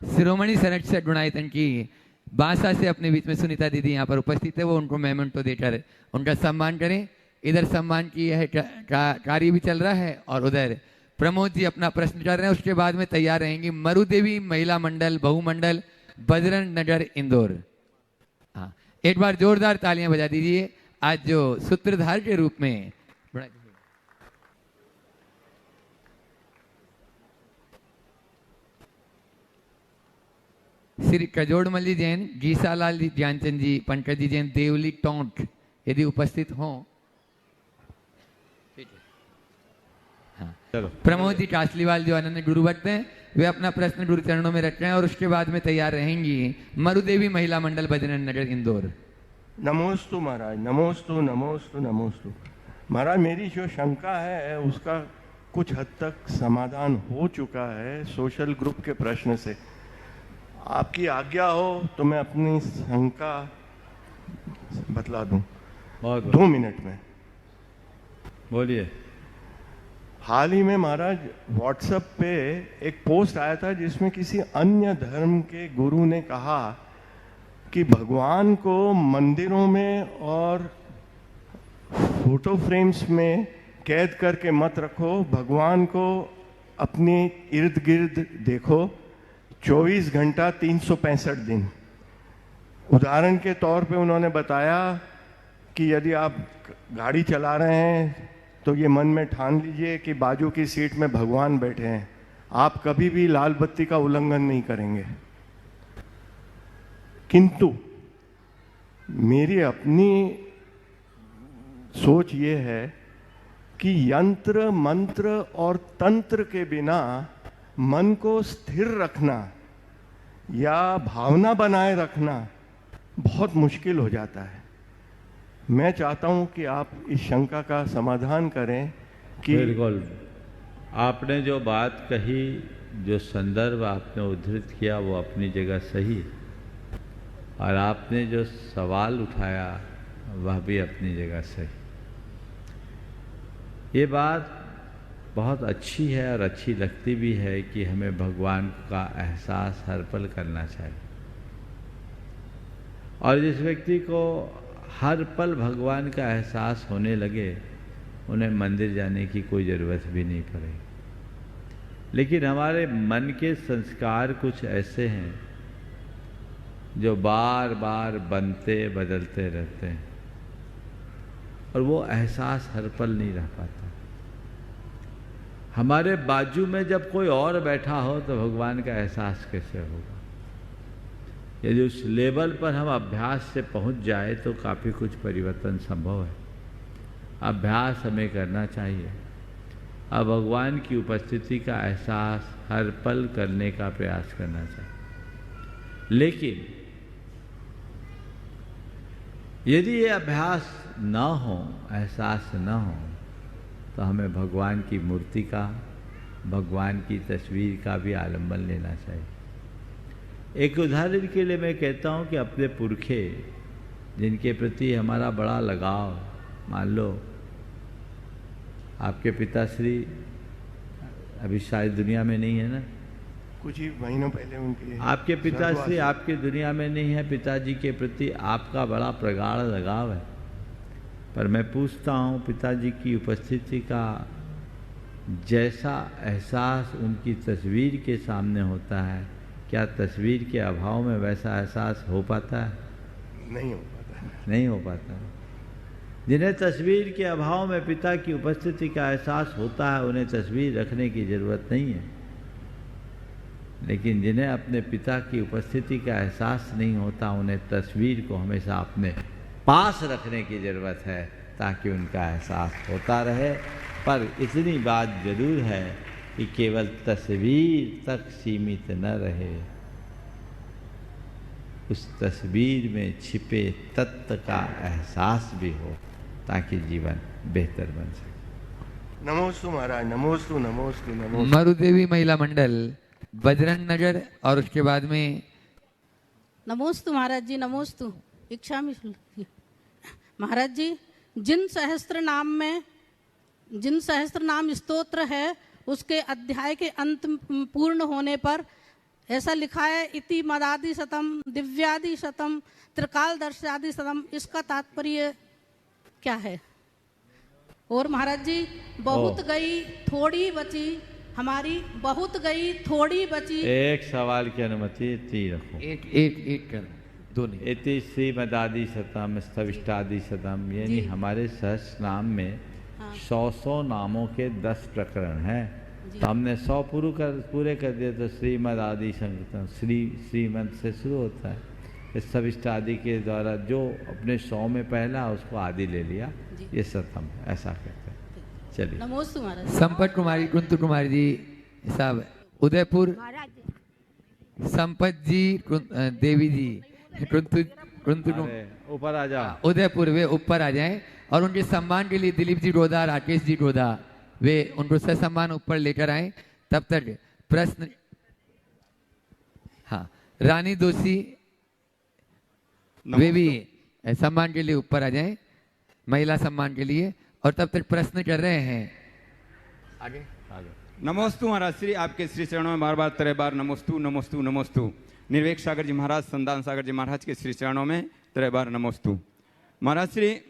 शिरोमणि संरक्षक गुणायतन की बांसा से अपने बीच में सुनीता दीदी यहाँ पर उपस्थित है, वो उनको मेमेंटो देकर उनका सम्मान करें। इधर सम्मान की यह कार्य भी चल रहा है और उधर प्रमोद जी अपना प्रश्न कर रहे हैं। उसके बाद में तैयार रहेंगी मरुदेवी महिला मंडल बहुमंडल बजरंग नगर इंदौर। हाँ, एक बार जोरदार तालियां बजा दीजिए आज जो सूत्रधार के रूप में श्री कजोड़मल जी जैन, गीसालाल जी ज्ञानचंद जी, पंकज जी जैन, देवली टोंक यदि उपस्थित हों। हाँ, प्रमोद जी कासलीवाल जो अनन्य गुरु भक्त हैं, वे अपना प्रश्न गुरु चरणों में रख रहे हैं और उसके बाद में तैयार रहेंगी मरुदेवी महिला मंडल बजरंग नगर इंदौर। नमोस्तु महाराज। नमोस्तु नमोस्तु नमोस्तु महाराज। मेरी जो शंका है उसका कुछ हद तक समाधान हो चुका है सोशल ग्रुप के प्रश्न से। आपकी आज्ञा हो तो मैं अपनी शंका बतला दूं बहुत 2 मिनट में। बोलिए। हाल ही में महाराज व्हाट्सएप पे एक पोस्ट आया था जिसमें किसी अन्य धर्म के गुरु ने कहा कि भगवान को मंदिरों में और फोटो फ्रेम्स में कैद करके मत रखो, भगवान को अपने इर्द गिर्द देखो 24 घंटा 365 दिन। उदाहरण के तौर पे उन्होंने बताया कि यदि आप गाड़ी चला रहे हैं तो ये मन में ठान लीजिए कि बाजू की सीट में भगवान बैठे हैं, आप कभी भी लाल बत्ती का उल्लंघन नहीं करेंगे। किंतु मेरी अपनी सोच ये है कि यंत्र मंत्र और तंत्र के बिना मन को स्थिर रखना या भावना बनाए रखना बहुत मुश्किल हो जाता है। मैं चाहता हूं कि आप इस शंका का समाधान करें कि बिल्कुल आपने जो बात कही, जो संदर्भ आपने उद्धृत किया वो अपनी जगह सही है, और आपने जो सवाल उठाया वह भी अपनी जगह सही। ये बात बहुत अच्छी है और अच्छी लगती भी है कि हमें भगवान का एहसास हर पल करना चाहिए, और जिस व्यक्ति को हर पल भगवान का एहसास होने लगे उन्हें मंदिर जाने की कोई ज़रूरत भी नहीं पड़ेगी। लेकिन हमारे मन के संस्कार कुछ ऐसे हैं जो बार बार बनते बदलते रहते हैं, और वो एहसास हर पल नहीं रह पाता। हमारे बाजू में जब कोई और बैठा हो तो भगवान का एहसास कैसे होगा? यदि उस लेवल पर हम अभ्यास से पहुंच जाए तो काफ़ी कुछ परिवर्तन संभव है। अभ्यास हमें करना चाहिए, अब भगवान की उपस्थिति का एहसास हर पल करने का प्रयास करना चाहिए। लेकिन यदि ये अभ्यास न हो, एहसास न हो, तो हमें भगवान की मूर्ति का, भगवान की तस्वीर का भी आलम्बन लेना चाहिए। एक उदाहरण के लिए मैं कहता हूँ कि अपने पुरखे जिनके प्रति हमारा बड़ा लगाव, मान लो आपके पिताश्री अभी शायद दुनिया में नहीं है ना, कुछ ही महीनों पहले उनके आपके पिताश्री आपके दुनिया में नहीं है, पिताजी के प्रति आपका बड़ा प्रगाढ़ लगाव है। पर मैं पूछता हूँ, पिताजी की उपस्थिति का जैसा एहसास उनकी तस्वीर के सामने होता है, क्या तस्वीर के अभाव में वैसा एहसास हो पाता है? नहीं हो पाता है। नहीं हो पाता। जिन्हें तस्वीर के अभाव में पिता की उपस्थिति का एहसास होता है उन्हें तस्वीर रखने की ज़रूरत नहीं है। लेकिन जिन्हें अपने पिता की उपस्थिति का एहसास नहीं होता उन्हें तस्वीर को हमेशा अपने पास रखने की ज़रूरत है ताकि उनका एहसास होता रहे। पर इतनी बात जरूर है कि केवल तस्वीर तक सीमित न रहे, उस तस्वीर में छिपे तत्व का एहसास भी हो ताकि जीवन बेहतर बन सके। नमोस्तु महाराज, नमोस्तु नमोस्तु नमोस्तु। मरुदेवी महिला मंडल बजरंग नगर, और उसके बाद में नमोस्तु महाराज जी, नमोस्तु। इच्छा में महाराज जी, जिन सहस्त्र नाम स्तोत्र है उसके अध्याय के अंत पूर्ण होने पर ऐसा लिखा है, इति मदादि शतम दिव्यादि शतम त्रिकाल दर्शादि शतम। इसका तात्पर्य क्या है? और महाराज जी, बहुत गई थोड़ी बची हमारी, बहुत गई थोड़ी बची। एक सवाल की अनुमति ती रखो। एक कर दो नहीं। इति श्रीमदादि शतम स्तविष्टादि शतम, यानी हमारे सहस्त्र नाम में 100 नामों के 10 प्रकरण हैं। तो हमने 100 पूरे कर दिए तो श्रीमद आदि संकीर्तन श्रीमद से शुरू होता है। इस सविष्ट आदि के द्वारा जो अपने 100 में पहला उसको आदि ले लिया, ये शतम ऐसा कहते हैं। चलिए। नमोस्तु महाराज। संपत कुमारी, कुंतु कुमारी जी साहब उदयपुर, संपत जी देवी जी ऊपर आ जाओ। उदयपुर वे ऊपर आ जाएं, और उनके सम्मान के लिए दिलीप जी डोदा, राकेश जी डोदा वे उनको सम्मान ऊपर लेकर आए। तब तक प्रश्न, हाँ, रानी दोषी वे भी सम्मान के लिए ऊपर आ जाएं, महिला सम्मान के लिए। और तब तक प्रश्न चल रहे हैं। आगे नमोस्तु महाराज श्री, आपके श्री चरणों में बार बार 3 बार नमोस्तु नमोस्तु नमोस्तु। निर्वेक सागर जी महाराज, संदान सागर जी महाराज के श्री चरणों में 3 बार नमोस्तु। महाराज श्री,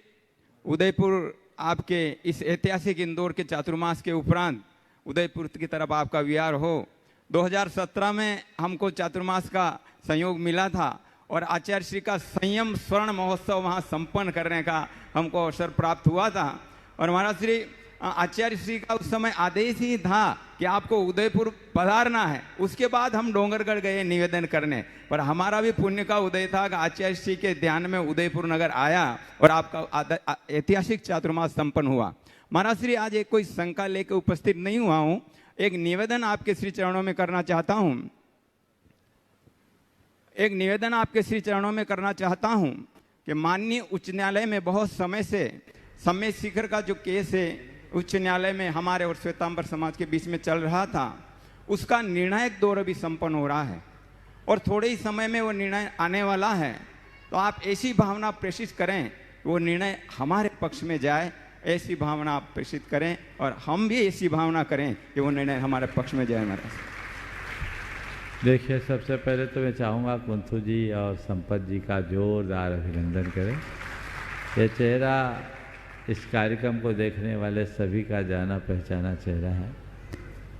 उदयपुर आपके इस ऐतिहासिक इंदौर के चातुर्मास के उपरांत उदयपुर की तरफ आपका विहार हो। 2017 में हमको चातुर्मास का संयोग मिला था और आचार्य श्री का संयम स्वर्ण महोत्सव वहाँ संपन्न करने का हमको अवसर प्राप्त हुआ था। और महाराज श्री, आचार्य श्री का उस समय आदेश ही था कि आपको उदयपुर पधारना है। उसके बाद हम डोंगरगढ़ गए निवेदन करने, पर हमारा भी पुण्य का उदय था कि आचार्य श्री के ध्यान में उदयपुर नगर आया और आपका ऐतिहासिक चातुर्मास संपन्न हुआ। महाराज श्री, आज एक कोई शंका लेकर उपस्थित नहीं हुआ हूँ, एक निवेदन आपके श्री चरणों में करना चाहता हूँ। एक निवेदन आपके श्री चरणों में करना चाहता हूँ कि माननीय उच्च न्यायालय में बहुत समय से समय शिखर का जो केस है उच्च न्यायालय में हमारे और श्वेतांबर समाज के बीच में चल रहा था, उसका निर्णायक दौर अभी संपन्न हो रहा है और थोड़े ही समय में वो निर्णय आने वाला है। तो आप ऐसी भावना प्रेषित करें, वो निर्णय हमारे पक्ष में जाए, ऐसी भावना आप प्रेषित करें और हम भी ऐसी भावना करें कि वो निर्णय हमारे पक्ष में जाए। महाराज देखिए, सबसे पहले तो मैं चाहूँगा कुंथू जी और संपत जी का जोरदार अभिनंदन करें। ये चेहरा इस कार्यक्रम को देखने वाले सभी का जाना पहचाना चेहरा है।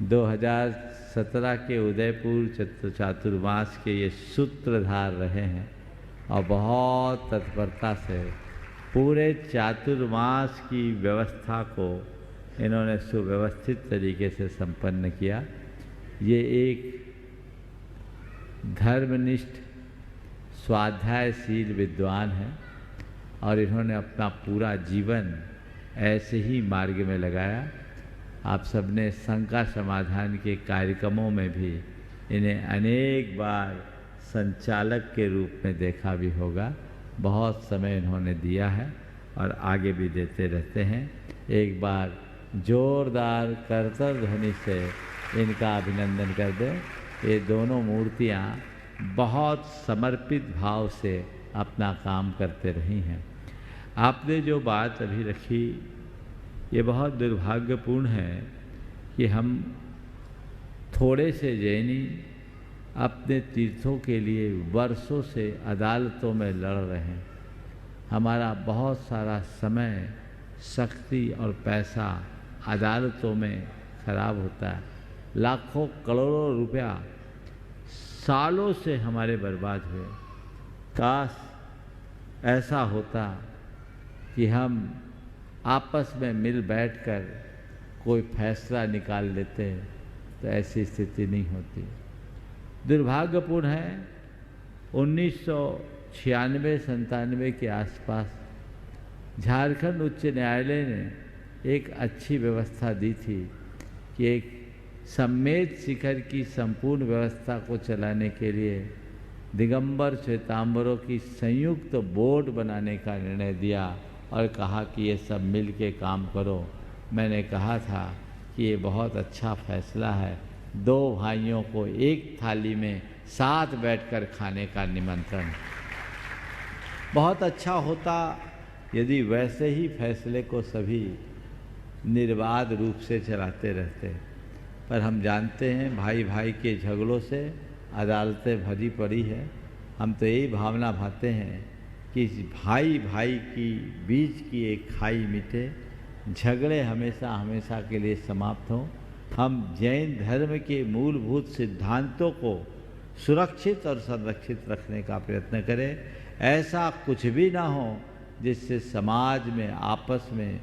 2017 के उदयपुर चातुर्मास के ये सूत्रधार रहे हैं और बहुत तत्परता से पूरे चातुर्मास की व्यवस्था को इन्होंने सुव्यवस्थित तरीके से संपन्न किया। ये एक धर्मनिष्ठ स्वाध्यायशील विद्वान है और इन्होंने अपना पूरा जीवन ऐसे ही मार्ग में लगाया। आप सबने शंका समाधान के कार्यक्रमों में भी इन्हें अनेक बार संचालक के रूप में देखा भी होगा। बहुत समय इन्होंने दिया है और आगे भी देते रहते हैं। एक बार जोरदार करतल ध्वनि से इनका अभिनंदन कर दें। ये दोनों मूर्तियाँ बहुत समर्पित भाव से अपना काम करते रही हैं। आपने जो बात अभी रखी, ये बहुत दुर्भाग्यपूर्ण है कि हम थोड़े से जैनी अपने तीर्थों के लिए वर्षों से अदालतों में लड़ रहे हैं। हमारा बहुत सारा समय, शक्ति और पैसा अदालतों में खराब होता है। लाखों करोड़ों रुपया सालों से हमारे बर्बाद हुए। काश ऐसा होता कि हम आपस में मिल बैठकर कोई फैसला निकाल लेते, तो ऐसी स्थिति नहीं होती। दुर्भाग्यपूर्ण है, 1996-97 के आसपास झारखंड उच्च न्यायालय ने एक अच्छी व्यवस्था दी थी कि एक सम्मेद शिखर की संपूर्ण व्यवस्था को चलाने के लिए दिगंबर श्वेतांबरों की संयुक्त बोर्ड बनाने का निर्णय दिया और कहा कि ये सब मिल के काम करो। मैंने कहा था कि ये बहुत अच्छा फैसला है। 2 भाइयों को एक थाली में साथ बैठकर खाने का निमंत्रण। बहुत अच्छा होता यदि वैसे ही फैसले को सभी निर्बाध रूप से चलाते रहते, पर हम जानते हैं भाई भाई के झगड़ों से अदालतें भरी पड़ी है। हम तो यही भावना भाते हैं कि भाई भाई की बीच की एक खाई मिटे, झगड़े हमेशा हमेशा के लिए समाप्त हों। हम जैन धर्म के मूलभूत सिद्धांतों को सुरक्षित और संरक्षित रखने का प्रयत्न करें। ऐसा कुछ भी ना हो जिससे समाज में आपस में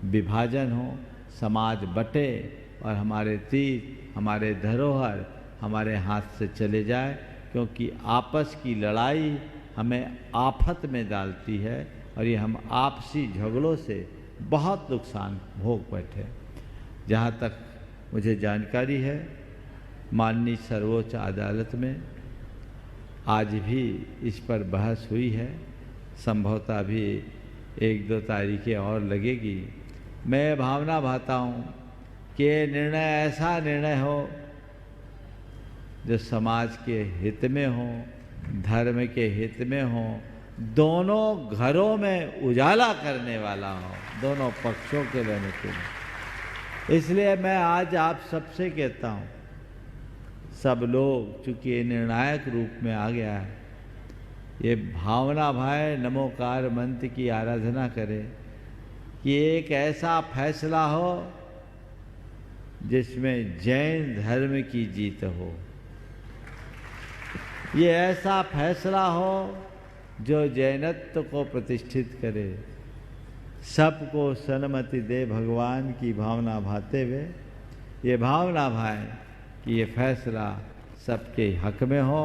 विभाजन हो, समाज बटे और हमारे तीर्थ, हमारे धरोहर हमारे हाथ से चले जाए, क्योंकि आपस की लड़ाई हमें आफत में डालती है और ये हम आपसी झगड़ों से बहुत नुकसान भोग बैठे। जहाँ तक मुझे जानकारी है, माननीय सर्वोच्च अदालत में आज भी इस पर बहस हुई है। संभवतः भी 1-2 तारीखें और लगेगी। मैं भावना भाता हूँ कि निर्णय ऐसा निर्णय हो जो समाज के हित में हो, धर्म के हित में हो, दोनों घरों में उजाला करने वाला हो, दोनों पक्षों के लेने के लिए। इसलिए मैं आज आप सबसे कहता हूँ, सब लोग चूंकि ये निर्णायक रूप में आ गया है, ये भावना भाई नमोकार मंत्र की आराधना करें कि एक ऐसा फैसला हो जिसमें जैन धर्म की जीत हो, ये ऐसा फैसला हो जो जैनत्व को प्रतिष्ठित करे, सबको सन्मति दे भगवान की भावना भाते हुए ये भावना भाए कि ये फैसला सबके हक में हो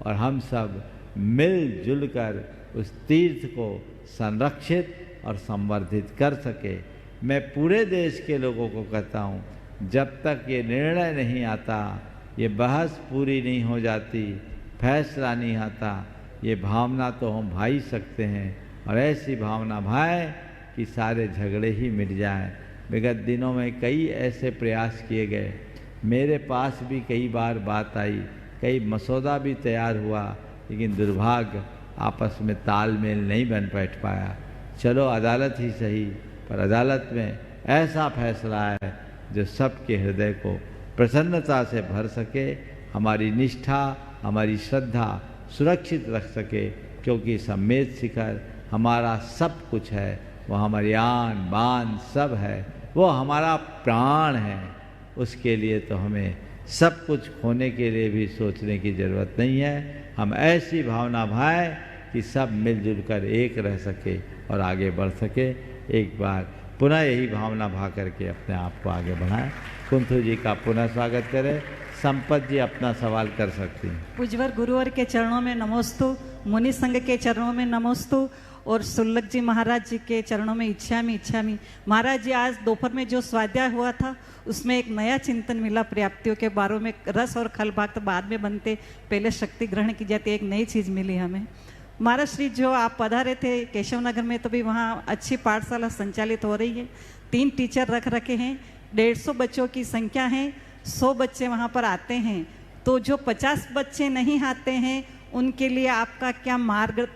और हम सब मिलजुल कर उस तीर्थ को संरक्षित और संवर्धित कर सके। मैं पूरे देश के लोगों को कहता हूँ, जब तक ये निर्णय नहीं आता, ये बहस पूरी नहीं हो जाती, फैसला नहीं आता, ये भावना तो हम भाई सकते हैं और ऐसी भावना भाए कि सारे झगड़े ही मिट जाएं। विगत दिनों में कई ऐसे प्रयास किए गए, मेरे पास भी कई बार बात आई, कई मसौदा भी तैयार हुआ, लेकिन दुर्भाग्य आपस में तालमेल नहीं बन बैठ पाया। चलो अदालत ही सही, पर अदालत में ऐसा फैसला है जो सबके हृदय को प्रसन्नता से भर सके, हमारी निष्ठा, हमारी श्रद्धा सुरक्षित रख सके, क्योंकि सम्मेद शिखर हमारा सब कुछ है, वो हमारी आन बान सब है, वो हमारा प्राण है। उसके लिए तो हमें सब कुछ खोने के लिए भी सोचने की ज़रूरत नहीं है। हम ऐसी भावना भाए कि सब मिलजुल कर एक रह सके और आगे बढ़ सके। एक बार पुनः यही भावना भा करके अपने आप को आगे बढ़ाएं। कुंथू जी का पुनः स्वागत करें। संपत जी अपना सवाल कर सकती हैं। पूज्यवर गुरुवर के चरणों में नमोस्तु, मुनि संघ के चरणों में नमोस्तु और सुल्लक जी महाराज जी के चरणों में इच्छामी इच्छामी। महाराज जी, आज दोपहर में जो स्वाध्याय हुआ था उसमें एक नया चिंतन मिला प्राप्तियों के बारे में। रस और खल भाग तो बाद में बनते, पहले शक्ति ग्रहण की जाती, एक नई चीज़ मिली हमें। महाराज श्री जो आप पधारे थे केशव नगर में, तो भी वहाँ अच्छी पाठशाला संचालित हो रही है, 3 टीचर रख रखे हैं, 150 बच्चों की संख्या है, 100 बच्चे वहाँ पर आते हैं। तो जो 50 बच्चे नहीं आते हैं उनके लिए आपका क्या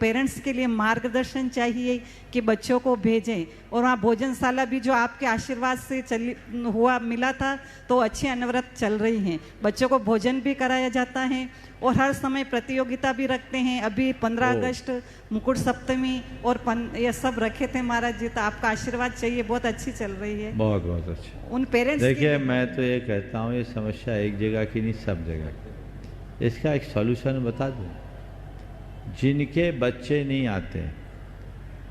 पेरेंट्स के लिए मार्गदर्शन चाहिए कि बच्चों को भेजें। और वहाँ भोजनशाला भी जो आपके आशीर्वाद से मिला था, तो अच्छी अनवरत चल रही हैं, बच्चों को भोजन भी कराया जाता है और हर समय प्रतियोगिता भी रखते हैं। अभी 15 अगस्त मुकुट सप्तमी और ये सब रखे थे महाराज जी, तो आपका आशीर्वाद चाहिए, बहुत अच्छी चल रही है। बहुत बहुत अच्छी। उन पेरेंट्स देखिए, मैं तो ये कहता हूँ, ये समस्या एक जगह की नहीं, सब जगह की। इसका एक सॉल्यूशन बता दूँ। जिनके बच्चे नहीं आते,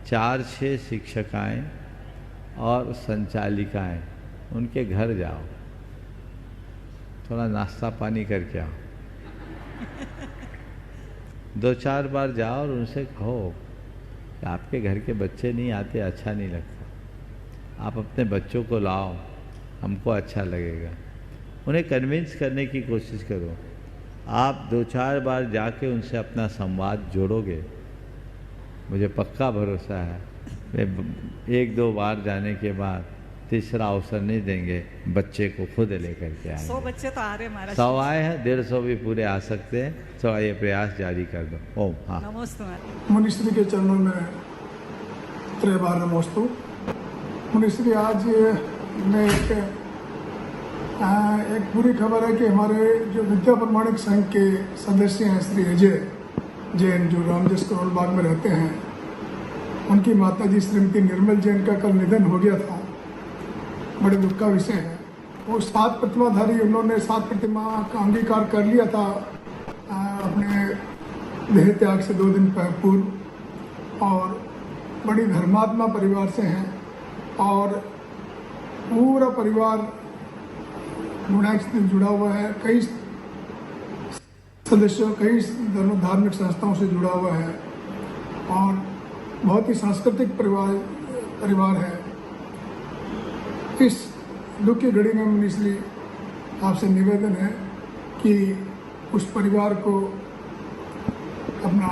4-6 शिक्षिकाएँ और संचालिकाएँ, उनके घर जाओ, थोड़ा नाश्ता पानी करके आओ, 2-4 बार जाओ और उनसे कहो कि आपके घर के बच्चे नहीं आते, अच्छा नहीं लगता, आप अपने बच्चों को लाओ, हमको अच्छा लगेगा। उन्हें कन्विंस करने की कोशिश करो। आप 2-4 बार जाके उनसे अपना संवाद जोड़ोगे, मुझे पक्का भरोसा है, वे 1-2 बार जाने के बाद तीसरा अवसर नहीं देंगे, बच्चे को खुद लेकर के आएंगे। 100 बच्चे तो आ रहे हैं महाराज। 100 आए हैं, 150 भी पूरे आ सकते हैं। तो ये प्रयास जारी कर दो। ओम। हाँ, नमस्ते। मुनिश्री के चरणों में त्रैबार नमोस्तु। मुनिश्री, आज मैं एक बुरी खबर है कि हमारे जो विद्या प्रमाणिक संघ के सदस्य हैं श्री अजय जैन, जो रामजस करोल बाग में रहते हैं, उनकी माता जी श्रीमती निर्मल जैन का कल निधन हो गया था। बड़े दुख का विषय है। वो 7 प्रतिमाधारी, उन्होंने 7 प्रतिमा का अंगीकार कर लिया था अपने देह त्याग से 2 दिन पूर्व, और बड़ी धर्मात्मा परिवार से हैं और पूरा परिवार गुणाक से जुड़ा हुआ है, कई सदस्यों, कई धार्मिक संस्थाओं से जुड़ा हुआ है और बहुत ही सांस्कृतिक परिवार है। इस दुख की घड़ी में मुनिश्री आपसे निवेदन है कि उस परिवार को अपना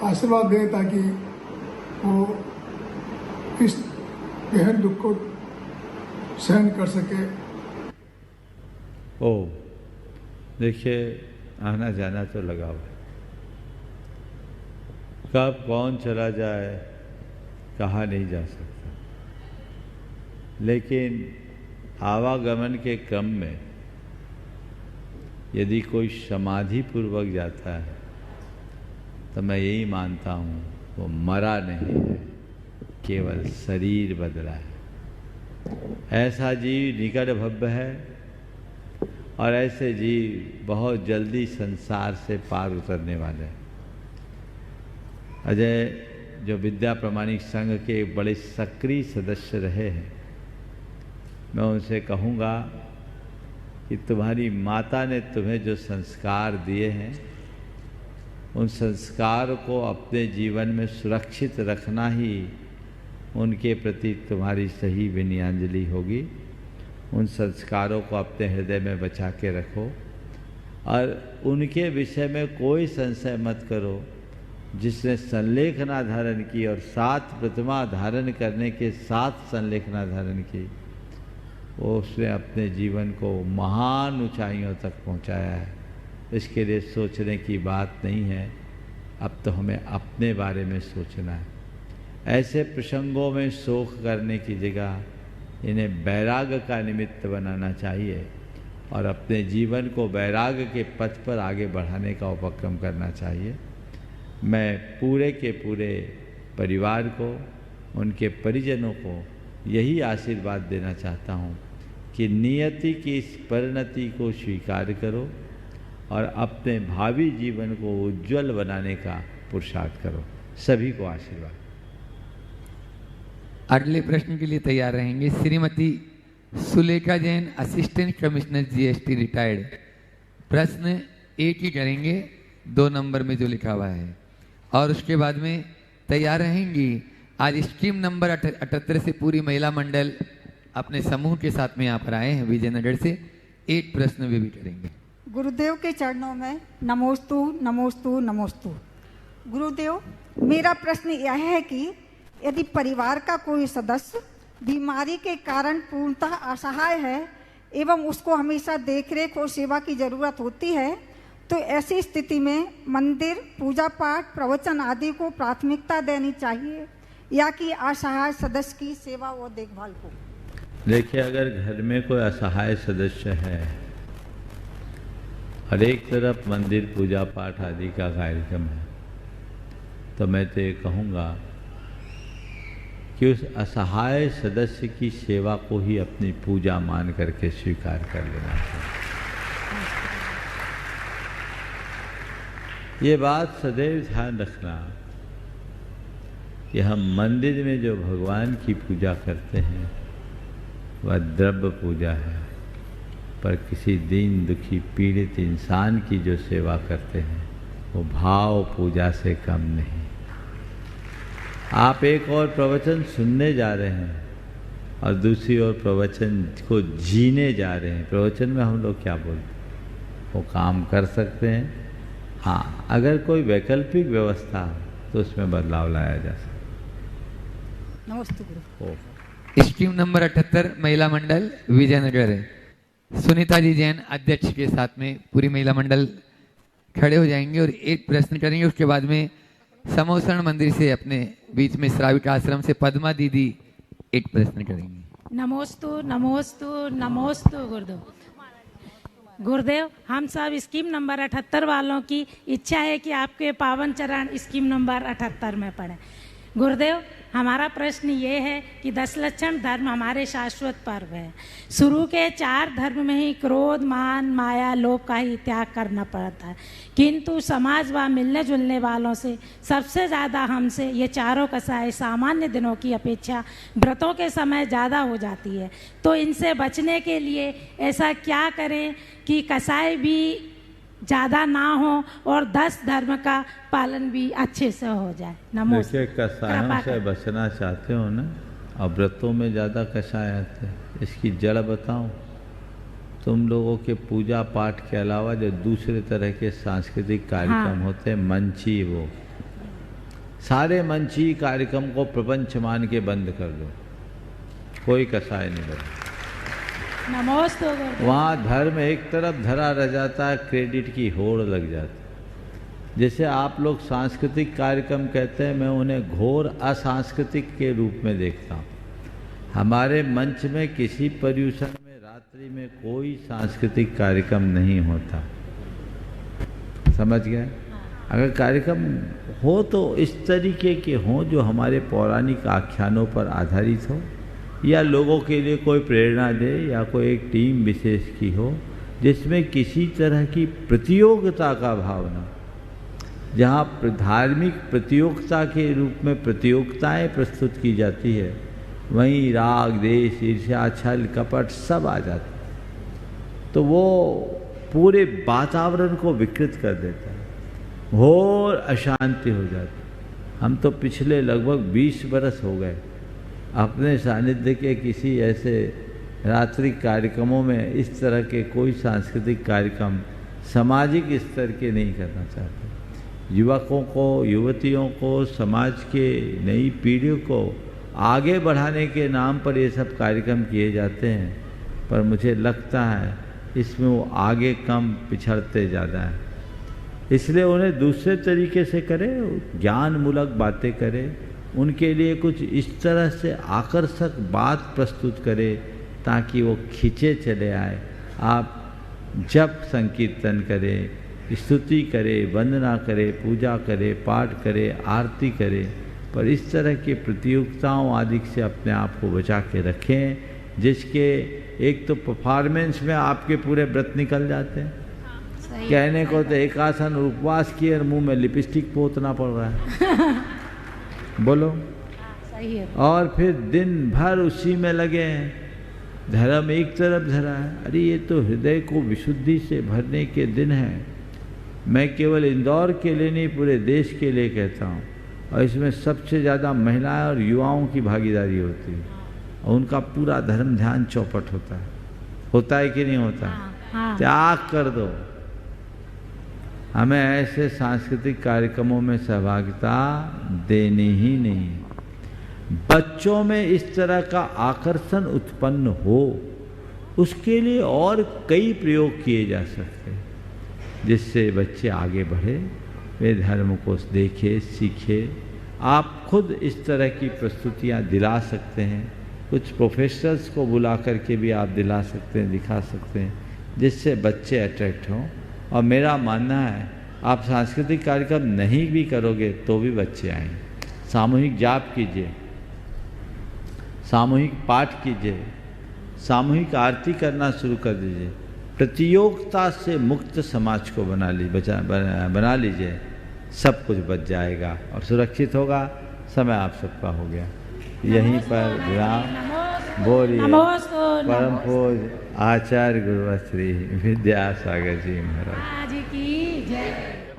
आशीर्वाद दें, ताकि वो इस गहन दुख को सहन कर सके। ओ देखिए, आना जाना तो लगा हुआ है। कब कौन चला जाए कहा नहीं जा सकता, लेकिन आवागमन के क्रम में यदि कोई समाधि पूर्वक जाता है तो मैं यही मानता हूँ वो मरा नहीं है, केवल शरीर बदला है। ऐसा जीव निकट भव्य है और ऐसे जीव बहुत जल्दी संसार से पार उतरने वाले हैं। अजय जो विद्या प्रमाणिक संघ के बड़े सक्रिय सदस्य रहे हैं, मैं उनसे कहूँगा कि तुम्हारी माता ने तुम्हें जो संस्कार दिए हैं उन संस्कार को अपने जीवन में सुरक्षित रखना ही उनके प्रति तुम्हारी सही विनयाञ्जलि होगी। उन संस्कारों को अपने हृदय में बचा के रखो और उनके विषय में कोई संशय मत करो। जिसने संलेखना धारण की और 7 प्रतिमा धारण करने के साथ संलेखना धारण की, वो उसने अपने जीवन को महान ऊंचाइयों तक पहुंचाया है। इसके लिए सोचने की बात नहीं है, अब तो हमें अपने बारे में सोचना है। ऐसे प्रसंगों में शोक करने की जगह इन्हें वैराग्य का निमित्त बनाना चाहिए और अपने जीवन को वैराग्य के पथ पर आगे बढ़ाने का उपक्रम करना चाहिए। मैं पूरे के पूरे परिवार को, उनके परिजनों को यही आशीर्वाद देना चाहता हूँ कि नियति की इस परिणति को स्वीकार करो और अपने भावी जीवन को उज्जवल बनाने का पुरुषार्थ करो। सभी को आशीर्वाद। अगले प्रश्न के लिए तैयार रहेंगे Shrimati Sulekha Jain, assistant commissioner GST retired. प्रश्न एक ही करेंगे 2 नंबर में जो लिखा हुआ है, और उसके बाद में तैयार रहेंगी। आज स्कीम नंबर 78 से पूरी महिला मंडल अपने समूह के साथ में यहाँ पर आए हैं विजयनगर से। एक प्रश्न वे भी करेंगे। गुरुदेव के चरणों में नमोस्तु नमोस्तु नमोस्तु। गुरुदेव, मेरा प्रश्न यह है कि यदि परिवार का कोई सदस्य बीमारी के कारण पूर्णतः असहाय है एवं उसको हमेशा देखरेख और सेवा की जरूरत होती है, तो ऐसी स्थिति में मंदिर, पूजा पाठ, प्रवचन आदि को प्राथमिकता देनी चाहिए या कि असहाय सदस्य की सेवा और देखभाल को? देखिए, अगर घर में कोई असहाय सदस्य है और एक तरफ मंदिर, पूजा पाठ आदि का कार्यक्रम है, तो मैं तो ये कहूँगा कि उस असहाय सदस्य की सेवा को ही अपनी पूजा मान करके स्वीकार कर लेना चाहिए। ये बात सदैव ध्यान रखना कि हम मंदिर में जो भगवान की पूजा करते हैं वह द्रव्य पूजा है, पर किसी दीन दुखी पीड़ित इंसान की जो सेवा करते हैं वो भाव पूजा से कम नहीं। आप एक और प्रवचन सुनने जा रहे हैं और दूसरी ओर प्रवचन को जीने जा रहे हैं। प्रवचन में हम लोग क्या बोलते हैं, वो काम कर सकते हैं। हाँ, अगर कोई वैकल्पिक व्यवस्था हो तो उसमें बदलाव लाया जा सकता। नमस्ते गुरु। स्कीम नंबर 78 महिला मंडल विजयनगर है। सुनीता जी जैन अध्यक्ष के साथ में पूरी महिला मंडल खड़े हो जाएंगे और एक प्रश्न करेंगे। उसके बाद में समोसरण मंदिर से अपने बीच में श्राविक आश्रम से पद्मा दीदी एक प्रश्न करेंगी। नमोस्तु नमोस्तु नमोस्तु गुरुदेव। गुरुदेव, हम सब स्कीम नंबर 78 वालों की इच्छा है कि आपके पावन चरण स्कीम नंबर 78 में पढ़ें। गुरुदेव, हमारा प्रश्न ये है कि 10 लक्षण धर्म हमारे शाश्वत पर्व है। शुरू के 4 धर्म में ही क्रोध, मान, माया, लोभ का ही त्याग करना पड़ता है, किंतु समाज व मिलने जुलने वालों से सबसे ज़्यादा हमसे ये चारों कसाई सामान्य दिनों की अपेक्षा व्रतों के समय ज़्यादा हो जाती है। तो इनसे बचने के लिए ऐसा क्या करें कि कसाई भी ज़्यादा ना हो और 10 धर्म का पालन भी अच्छे से हो जाए। देखिए, कसायों से बचना चाहते हो ना, और व्रतों में ज़्यादा कसाय आते हैं, इसकी जड़ बताऊं। तुम लोगों के पूजा पाठ के अलावा जो दूसरे तरह के सांस्कृतिक कार्यक्रम होते हैं, मंची, वो सारे मंची कार्यक्रम को प्रपंच मान के बंद कर दो, कोई कसाय नहीं बने। नमोस्तु। वहाँ धर्म एक तरफ धरा रह जाता है, क्रेडिट की होड़ लग जाती। जैसे आप लोग सांस्कृतिक कार्यक्रम कहते हैं, मैं उन्हें घोर असांस्कृतिक के रूप में देखता हूँ। हमारे मंच में किसी पर्यूषण में रात्रि में कोई सांस्कृतिक कार्यक्रम नहीं होता, समझ गए? अगर कार्यक्रम हो तो इस तरीके के हों जो हमारे पौराणिक आख्यानों पर आधारित हो, या लोगों के लिए कोई प्रेरणा दे, या कोई एक टीम विशेष की हो जिसमें किसी तरह की प्रतियोगिता का भावना, जहाँ धार्मिक प्रतियोगिता के रूप में प्रतियोगिताएं प्रस्तुत की जाती है, वहीं राग, द्वेष, ईर्ष्या, छल, कपट सब आ जाता है, तो वो पूरे वातावरण को विकृत कर देता है, घोर अशांति हो जाती। हम तो पिछले लगभग 20 बरस हो गए अपने सानिध्य के किसी ऐसे रात्रि कार्यक्रमों में इस तरह के कोई सांस्कृतिक कार्यक्रम सामाजिक स्तर के नहीं करना चाहते। युवकों को, युवतियों को, समाज के नई पीढ़ियों को आगे बढ़ाने के नाम पर ये सब कार्यक्रम किए जाते हैं, पर मुझे लगता है इसमें वो आगे कम पिछड़ते ज़्यादा हैं। इसलिए उन्हें दूसरे तरीके से करें, ज्ञानमूलक बातें करें, उनके लिए कुछ इस तरह से आकर्षक बात प्रस्तुत करें ताकि वो खींचे चले आए। आप जप संकीर्तन करें, स्तुति करें, वंदना करें, पूजा करें, पाठ करें, आरती करें, पर इस तरह की प्रतियोगिताओं आदि से अपने आप को बचा के रखें, जिसके एक तो परफॉर्मेंस में आपके पूरे व्रत निकल जाते हैं। कहने को तो एक आसन उपवास किए और मुंह में लिपस्टिक पोतना पड़ रहा है बोलो, सही है। और फिर दिन भर उसी में लगे हैं, धर्म एक तरफ धरा है। अरे ये तो हृदय को विशुद्धि से भरने के दिन हैं। मैं केवल इंदौर के लिए नहीं, पूरे देश के लिए कहता हूँ, और इसमें सबसे ज़्यादा महिलाएं और युवाओं की भागीदारी होती है, और उनका पूरा धर्म ध्यान चौपट होता है कि नहीं होता? हाँ। त्याग कर दो। हमें ऐसे सांस्कृतिक कार्यक्रमों में सहभागिता देनी ही नहीं। बच्चों में इस तरह का आकर्षण उत्पन्न हो, उसके लिए और कई प्रयोग किए जा सकते हैं, जिससे बच्चे आगे बढ़े, वे धर्म को देखे, सीखे। आप खुद इस तरह की प्रस्तुतियाँ दिला सकते हैं, कुछ प्रोफेसर्स को बुला करके भी आप दिला सकते हैं, दिखा सकते हैं, जिससे बच्चे अट्रैक्ट हों। और मेरा मानना है आप सांस्कृतिक कार्यक्रम नहीं भी करोगे तो भी बच्चे आएंगे। सामूहिक जाप कीजिए, सामूहिक पाठ कीजिए, सामूहिक आरती करना शुरू कर दीजिए। प्रतियोगिता से मुक्त समाज को बना लीजिए, सब कुछ बच जाएगा और सुरक्षित होगा। समय आप सबका हो गया, यहीं पर विराम। बोलिए परम पूज्य आचार्य गुरुवर श्री विद्यासागर जी महाराज की जय।